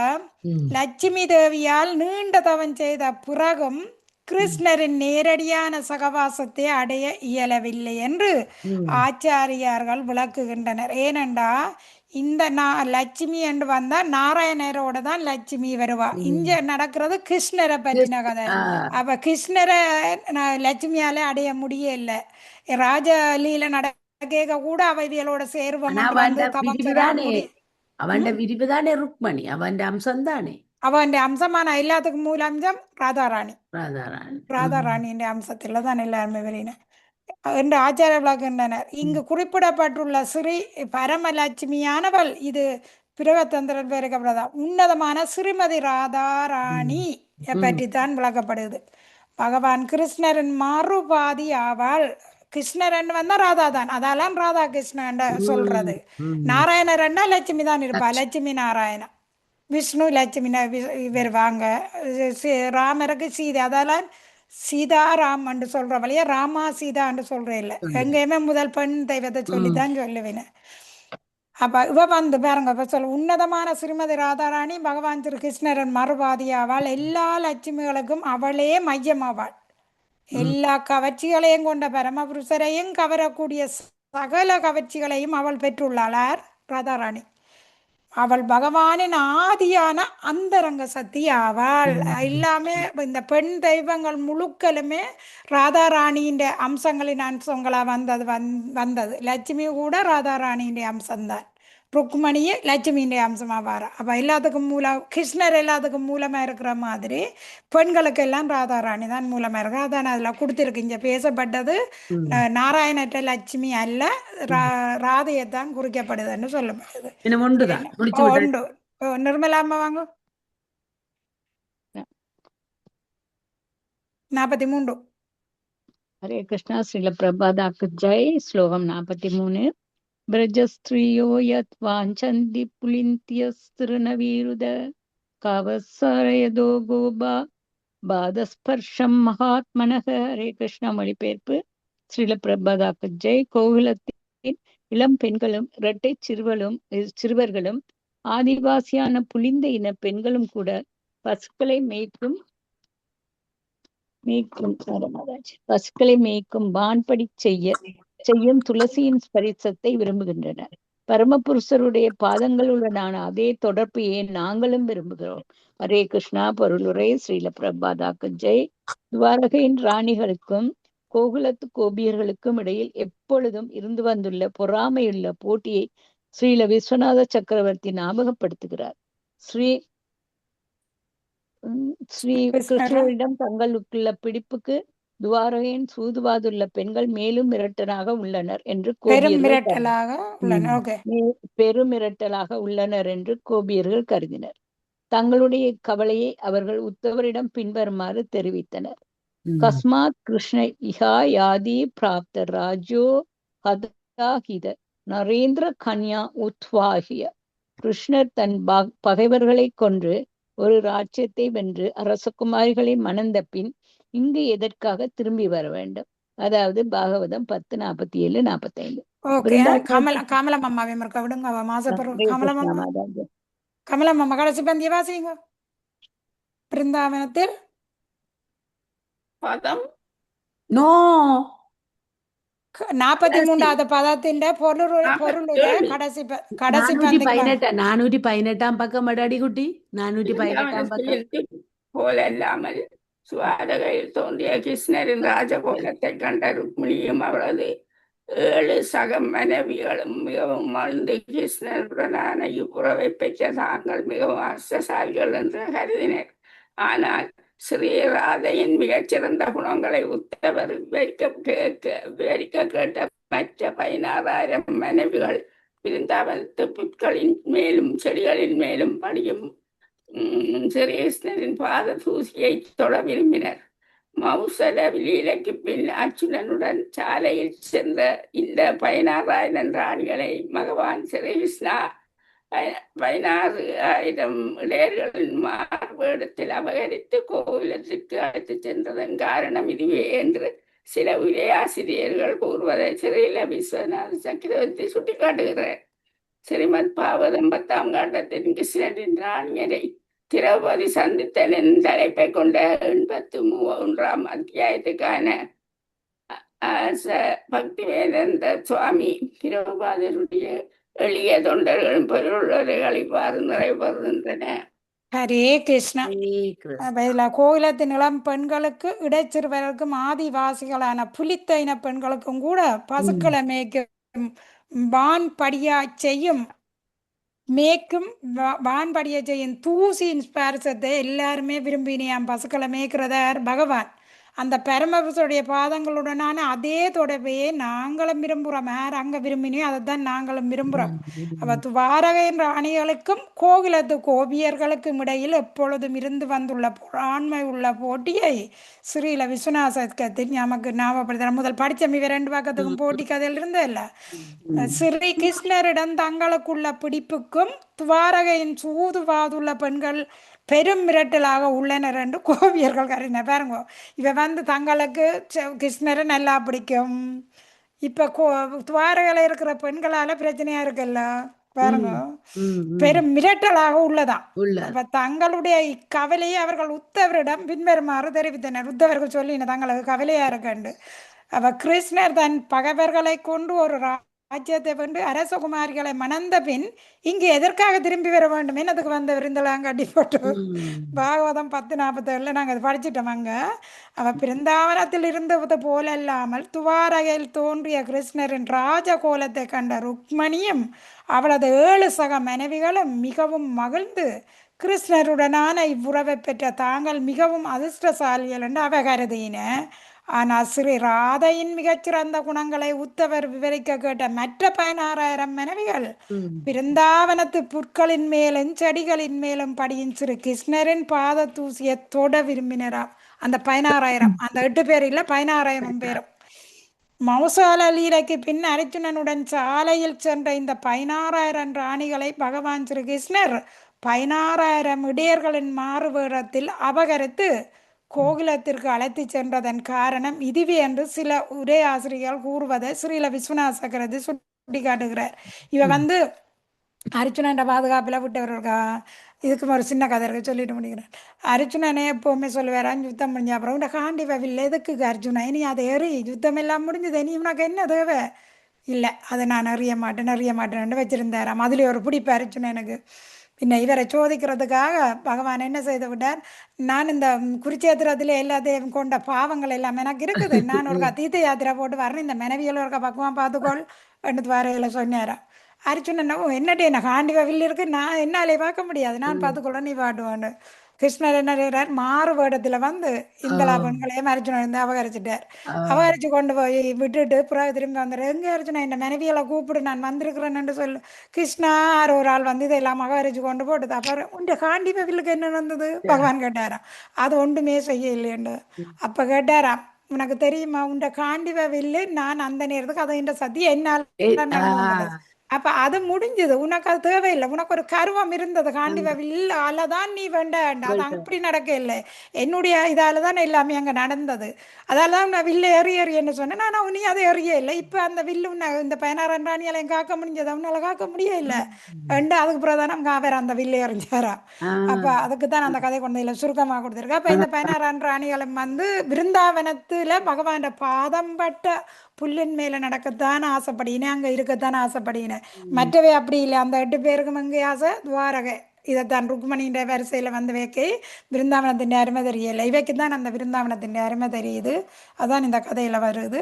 லட்சுமி தேவியால் நீண்ட தவம் செய்த பிறகும் கிருஷ்ணரின் நேரடியான சகவாசத்தை அடைய இயலவில்லை என்று ஆச்சாரியார்கள் விளக்குகின்றனர். ஏனென்றா இந்த லட்சுமி என்று வந்தா நாராயணரோட தான் லட்சுமி வருவா. இங்க நடக்கிறது கிருஷ்ணரை பற்றின கதை. அப்ப கிருஷ்ணரை லட்சுமியால அடைய முடியல. ராஜலீல கேட்க கூட அவைகளோட சேருவம் அவன் விரிவுதானே ருக்மணி, அவன் அம்சம் தானே, அவன் அம்சமான எல்லாத்துக்கும் மூல அம்சம் ராதாராணி. ராதாராணியின் அம்சத்துல தான் எல்லாருமே வெளியின என்று ஆச்சாரிய விளக்குகின்றனர். இங்கு குறிப்பிடப்பட்டுள்ள ஸ்ரீ பரமலட்சுமியானவள் இது பிரகதந்திரன் பெருக்கப்படுதா உன்னதமான ஸ்ரீமதி ராதாராணி பற்றித்தான் விளக்கப்படுது. பகவான் கிருஷ்ணரின் மறுபாதி ஆவாள். கிருஷ்ணரன் வந்தா ராதா தான், அதெல்லாம் ராதா கிருஷ்ணன் சொல்றது. நாராயணரன்னா லட்சுமி தான் இருப்பா, லட்சுமி நாராயணா. விஷ்ணு லட்சுமி வருவாங்க. ராமருக்கு சீதை, அதெல்லாம் சீதாராம் என்று சொல்ற வழியா ராமா சீதா என்று சொல்றேன் இல்லை, எங்கேயுமே முதல் பெண் தெய்வத்தை சொல்லித்தான் சொல்லுவேன். அப்ப இவ வந்து பாருங்க, இப்ப சொல்ல உன்னதமான ஸ்ரீமதி ராதாராணி பகவான் திரு கிருஷ்ணரன் மறுபாதியாவாள். எல்லா லட்சுமிகளுக்கும் அவளே மையமாவாள். எல்லா கவர்ச்சிகளையும் கொண்ட பரமபுருஷரையும் கவரக்கூடிய சகல கவர்ச்சிகளையும் அவள் பெற்றுள்ளாள் ராதாராணி. அவள் பகவானின் ஆதியான அந்தரங்க சக்தி ஆவாள். எல்லாமே இந்த பெண் தெய்வங்கள் முழுக்களுமே ராதாராணியின் அம்சங்களின் அம்சங்களா வந்தது. லட்சுமி கூட ராதாராணியின் அம்சம்தான். ருக்மணியே லட்சுமியின் அம்சமா வாரா. அப்ப எல்லாத்துக்கும் மூலம் கிருஷ்ணர் எல்லாத்துக்கும் மூலமா இருக்கிற மாதிரி பெண்களுக்கெல்லாம் ராதாராணி தான் மூலமா இருக்கு. அதான் அதுல கொடுத்திருக்கு. இங்க பேசப்பட்டது நாராயணற்ற லட்சுமி அல்ல, ராதையத்தான் குறிக்கப்படுதுன்னு சொல்லப்படுது. உண்டு. நிர்மலாமா வாங்க. 43. ஹரே கிருஷ்ணா. ஸ்ரீல பிரபாதாக்கு ஜெய். ஸ்லோகம் 43. பிரஜஸ்திரியோ யத் வாஞ்சந்தி புலிந்தியஸ்திருநவீருத கவசரயதோ கோபா பாதஸ்பர்ஷம் மகாத்மனக. ஹரே கிருஷ்ணா. மொழிபெயர்ப்பு. ஸ்ரீல பிரபாதாக்கு ஜெய். கோகுலத்தின் இளம் பெண்களும் இரட்டை சிறுவர்களும் ஆதிவாசியான புலிந்த இன பெண்களும் கூட பசுக்களை மேய்க்கும் வான்படி செய்யும் துளசியின் ஸ்பரிசத்தை விரும்புகின்றனர். பரமபுருஷருடைய பாதங்களுடனான அதே தொடர்பையே நாங்களும் விரும்புகிறோம். ஹரே கிருஷ்ணா. பொருளுரை. ஸ்ரீல பிரபாதாக்கு ஜெய். துவாரகையின் ராணிகளுக்கும் கோகுலத்து கோபியர்களுக்கும் இடையில் எப்பொழுதும் இருந்து வந்துள்ள பொறாமையுள்ள போட்டியை ஸ்ரீல விஸ்வநாத சக்கரவர்த்தி ஞாபகப்படுத்துகிறார். ஸ்ரீ கிருஷ்ணரிடம் தங்களுக்குள்ள பிடிப்புக்கு துவாரகையின் சூதுவாதுள்ள பெண்கள் மேலும் மிரட்டலாக உள்ளனர் என்று கோபியர்கள் கருதினர். தங்களுடைய கவலையை அவர்கள் உத்தவரிடம் பின்வருமாறு தெரிவித்தனர். கஸ்மாத் கிருஷ்ண இஹா யாதி பிராப்த ராஜ்யோ ஹதாஹித நரேந்திர கன்யா உத்வாகிய. கிருஷ்ணர் தன் பகைவர்களை கொன்று ஒரு ராஜ்யத்தை வென்று அரசகுமாரிகளை மணந்த பின் இங்கு எதற்காக திரும்பி வர வேண்டும்? அதாவது பாகவதம் 10:47-45. ஓகே. கமலம் அம்மாவை மறக்க விடுங்க. அவ மாசப்பரு கமலம் கிருஷ்ணா அம்மா மாதாஜி. கமலம் அம்மா கடைசி பந்திய வாசிங்க. பிருந்தாவனத்தில் பதம் நோ 43வது பதத்தின் பொருளுடைய 47. கடைசி பந்திக்கு 418 பக்கம் அடி குட்டி 418 பக்கம். பிருந்தாவனத்தில் போலல்லாமல் சுவாதகையில் தோன்றிய கிருஷ்ணரின் ராஜகோலத்தை கண்ட ருக்மிணியும் அவளது 7 சக மனைவிகளும் மிகவும் மகிழ்ந்து கிருஷ்ணருடனான இவ்வுறவை பெற்ற தாங்கள் மிகவும் அர்த்தசாலிகள் என்று கருதினர். ஆனால் ஸ்ரீராதையின் மிகச்சிறந்த குணங்களை உத்தவர் விவரிக்க கேட்ட மற்ற 16,000 மனைவிகள் பிருந்தாவனத்து புற்களின் மேலும் செடிகளின் மேலும் படியும் ஸ்ரீகிருஷ்ணரின் பாத தூசியை தொட விரும்பினர். மௌசல லீலைக்கு பின் அர்ஜுனனுடன் சாலையில் சென்ற இந்த 16,000 ராணிகளை பகவான் ஸ்ரீகிருஷ்ணா 16,000 இளையர்களின் மார்பேடத்தில் அபகரித்து கோவிலத்திற்கு அழைத்து சென்றதன் காரணம் இதுவே என்று சில உரையாசிரியர்கள் கூறுவதை ஸ்ரீல விஸ்வநாத சக்கரவர்த்தி சுட்டிக்காட்டுகிறார். ஸ்ரீமத் பாகவதம் 10ஆம் காண்டத்தின் கிருஷ்ணரின் ராணியரை திரௌபதி சந்தித்தலின் தலைப்பை கொண்ட 83ஆம் அத்தியாயத்துக்கான பக்தி வேதாந்த சுவாமி திரௌபதியுடைய எளிய தொண்டர்களும் பொருளுரைகள் இவ்வாறு நிறைவேறுகின்றன. ஹரே கிருஷ்ணா. இதுல கோயிலத்தின் இளம் பெண்களுக்கு இடைச்சிறுவர்களுக்கும் ஆதிவாசிகளான புலித்த இன பெண்களுக்கும் கூட பசுக்களை மேய்க்கும் வான்படியா செய்யும் வான்படிய செய்யும் தூசியின் ஸ்பர்சத்தை எல்லாருமே விரும்பினியாம். பசுக்களை மேய்க்கிறத பகவான் அந்த பரமபுருஷருடைய பாதங்களுடனான அதே தொடர்பையே நாங்களும் விரும்புகிறோம். யார் அங்கே விரும்பினியோ அதை தான் நாங்களும் விரும்புகிறோம். அவ துவாரகையின் ராணிகளுக்கும் கோகிலத்து கோபியர்களுக்கும் இடையில் எப்பொழுதும் இருந்து வந்துள்ள ஆண்மை உள்ள போட்டியை ஸ்ரீல விஸ்வநாசத்தில் நமக்கு ஞாபகப்படுத்துகிற முதல் படித்தம் இவ 2 பக்கத்துக்கும் போட்டி கதையில் இருந்ததில்ல. ஸ்ரீ கிருஷ்ணரிடம் தங்களுக்குள்ள பிடிப்புக்கும் துவாரகையின் சூதுவாதுள்ள பெண்கள் பெரும் மிரட்டலாக உள்ளனர் என்று கோபியர்கள் கருதினர். பாருங்க, இவ தங்களுக்கு கிருஷ்ணரை நல்லா பிடிக்கும். இப்ப துவாரகையில் இருக்கிற பெண்களால பிரச்சனையா இருக்குல்ல, பாருங்க, பெரும் மிரட்டலாக உள்ளதான். அப்ப தங்களுடைய கவலையை அவர்கள் உத்தவரிடம் பின்வருமாறு தெரிவித்தனர். உத்தவர்கள் சொல்லின தங்களுக்கு கவலையா இருக்கண்டு. அவ கிருஷ்ணர் தன் பகைவர்களை கொண்டு ஒரு ராஜ்யத்தை வென்று அரசகுமாரிகளை மணந்த பின் இங்கு எதற்காக திரும்பி வர வேண்டும் என்னதுக்கு வந்தவர் இந்தலாம் கட்டிப்பட்டு பாகவதம் 10:47 நாங்கள் அதை படிச்சுட்டோம். அங்க அவ பிருந்தாவனத்தில் இருந்தது போலல்லாமல் துவாரகையில் தோன்றிய கிருஷ்ணரின் ராஜகோலத்தை கண்ட ருக்மணியும் அவளது 7 சக மனைவிகளும் மிகவும் மகிழ்ந்து கிருஷ்ணருடனான இவ்வுறவை பெற்ற தாங்கள் மிகவும் அதிர்ஷ்டசாலிகள் என்று அவ கருதின. ஆனால் ஸ்ரீ ராதையின் மிகச்சிறந்த குணங்களை உத்தவர் விவரிக்க கேட்ட மற்ற 16,000 மனைவிகள் பிருந்தாவனத்து புற்களின் மேலும் செடிகளின் மேலும் படியும் ஸ்ரீ கிருஷ்ணரின் பாத தூசியை தொட விரும்பினராம். அந்த 16,000, அந்த 8 பேர் இல்லை, 16,000 பேரும். மௌசால லீலைக்கு பின் அர்ஜுனனுடன் சாலையில் சென்ற இந்த 16,000 ராணிகளை பகவான் ஸ்ரீ கிருஷ்ணர் 16,000 இடையர்களின் மாறுவேடத்தில் அபகரித்து கோகுலத்திற்கு அழைத்து சென்றதன் காரணம் இதுவே என்று சில உரையாசிரியர்கள் கூறுவதை ஸ்ரீல விஸ்வநாத சக்கரவர்த்தி சுட்டி காட்டுகிறார். இவ அர்ஜுனன் பாதுகாப்பில் விட்டவர்களுக்கா இதுக்கு ஒரு சின்ன கதை இருக்கு, சொல்லிட்டு முடிக்கிறேன். அர்ஜுனனே எப்பவுமே சொல்லுவார், யுத்தம் முடிஞ்ச அப்புறம் இந்த காண்டி வவில்லை எதுக்கு அர்ஜுனா, இனி அதை எறி, யுத்தம் எல்லாம் முடிஞ்சது, இனி உனக்கு என்ன தேவை? இல்லை, அதை நான் அறிய மாட்டேன்னு வச்சிருந்தாராம். அதுல ஒரு பிடிப்பு அர்ஜுனனுக்கு. பின்ன இவரை சோதிக்கிறதுக்காக பகவான் என்ன செய்து விட்டார், நான் இந்த குருச்சேத்திரத்தில் எல்லாத்தையும் கொண்ட பாவங்கள் எல்லாம் எனக்கு இருக்குது, நான் ஒரு தீர்த்த யாத்திரை போட்டு வரேன், இந்த மனைவியில் இருக்க பக்குவம் பார்த்துக்கொள் என்று வரையில் சொன்னாராம். அர்ஜுனன் என்னட்டே நான் காண்டிவில் இருக்கு, நான் என்னாலே பார்க்க முடியாது, நான் பார்த்துக்கொள்ள நீ பாட்டுவான்னு. கிருஷ்ணர் என்ன செய்கிறார், மாறு வேடத்தில் இந்தலா பெண்களையும் அர்ஜுனன் அபகரிச்சுட்டார். அபகரிச்சு கொண்டு போய் விட்டுட்டு பிறகு திரும்பி வந்துடுற, எங்கே அர்ஜுனா இந்த மனைவியெல்லாம் கூப்பிடு, நான் வந்திருக்கிறேன்னு சொல்லு. கிருஷ்ணா ஒரு ஆள் இதெல்லாம் அபகரிச்சு கொண்டு போட்டுது. அப்புறம் உண்ட காண்டி பவிலுக்கு என்ன நடந்தது பகவான் கேட்டாராம். அது ஒன்றுமே செய்ய இல்லையண்டு. அப்ப கேட்டாராம், உனக்கு தெரியுமா உண்ட காண்டி பவில்லு நான் அந்த நேரத்துக்கு அதை இந்த சதி என்னால் நடந்தது, அப்ப அது முடிஞ்சது. உனக்கு அது தேவையில்லை. உனக்கு ஒரு கருவம் இருந்தது காண்டிவ இல்ல அதான் நீ வேண்டாம். அது அப்படி நடக்க இல்லை. என்னுடைய இதால தான் எல்லாமே அங்க நடந்தது. அதால தான் நான் வில்லு எறியன்னு சொன்னேன். நான் நீ அதை எறிய இல்லை. இப்ப அந்த வில்லு இந்த 16 ராணியாலையும் காக்க முடிஞ்சது. அவனால காக்க முடியல. அதுக்கு பிறகுதான் அவங்க அவர் அந்த வில்லு எறிஞ்சாரா. அப்ப அதுக்கு தான் அந்த கதை கொண்டு இல்லை சுருக்கமா கொடுத்துருக்கா. அப்ப இந்த 16 ராணிகளும் வந்து பிருந்தாவனத்துல பகவான் பாதம் பட்ட புல்லின் மேல நடக்கத்தான் ஆசைப்படுகிறேன், அங்க இருக்கத்தான் ஆசைப்படுகிறேன். மற்றவை அப்படி இல்லை. அந்த 8 பேருக்கும் அங்கே ஆசை துவாரகை. இதைத்தான் ருக்மணின்ற வரிசையில வந்து வைக்க பிருந்தாவனத்தின் அருமை தெரியலை. இவைக்கு தான் அந்த பிருந்தாவனத்தின் அருமை தெரியுது. அதான் இந்த கதையில வருது.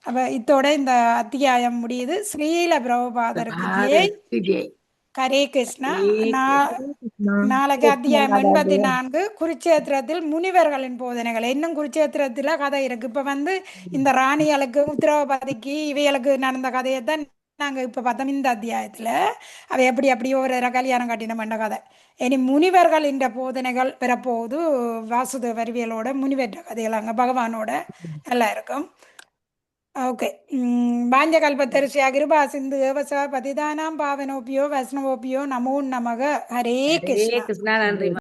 அப்ப இத்தோட இந்த அத்தியாயம் முடியுது. ஸ்ரீல பிரபுபாதருக்கு ஜெய். ஹரே கிருஷ்ணா. நாளைக்கு அத்தியாயம் 84 குருச்சேத்திரத்தில் முனிவர்களின் போதனைகள். இன்னும் குருச்சேத்திரத்துல கதை இருக்கு. இப்ப வந்து இந்த ராணிகளுக்கு உத்திரவபதிக்கு இவைகளுக்கு நடந்த கதையை தான் நாங்க இப்ப பார்த்தோம் இந்த அத்தியாயத்துல. அவை எப்படி ஒரு கல்யாணம் கட்டினம் என்ற கதை. இனி முனிவர்களின் போதனைகள் பெறப்போது வாசுதேவ அறிவியலோட முனிவற்ற கதைகள் அங்க பகவானோட நல்லா இருக்கும். ஓகே. வாஞ்சகல்பத்தரிசியா கிருபா சிந்து ஏவச பதிதானாம் பாவனோபியோ வைஷ்ணவோபியோ நமோ நமக. ஹரே கிருஷ்ணா. கிருஷ்ணா. நன்றி.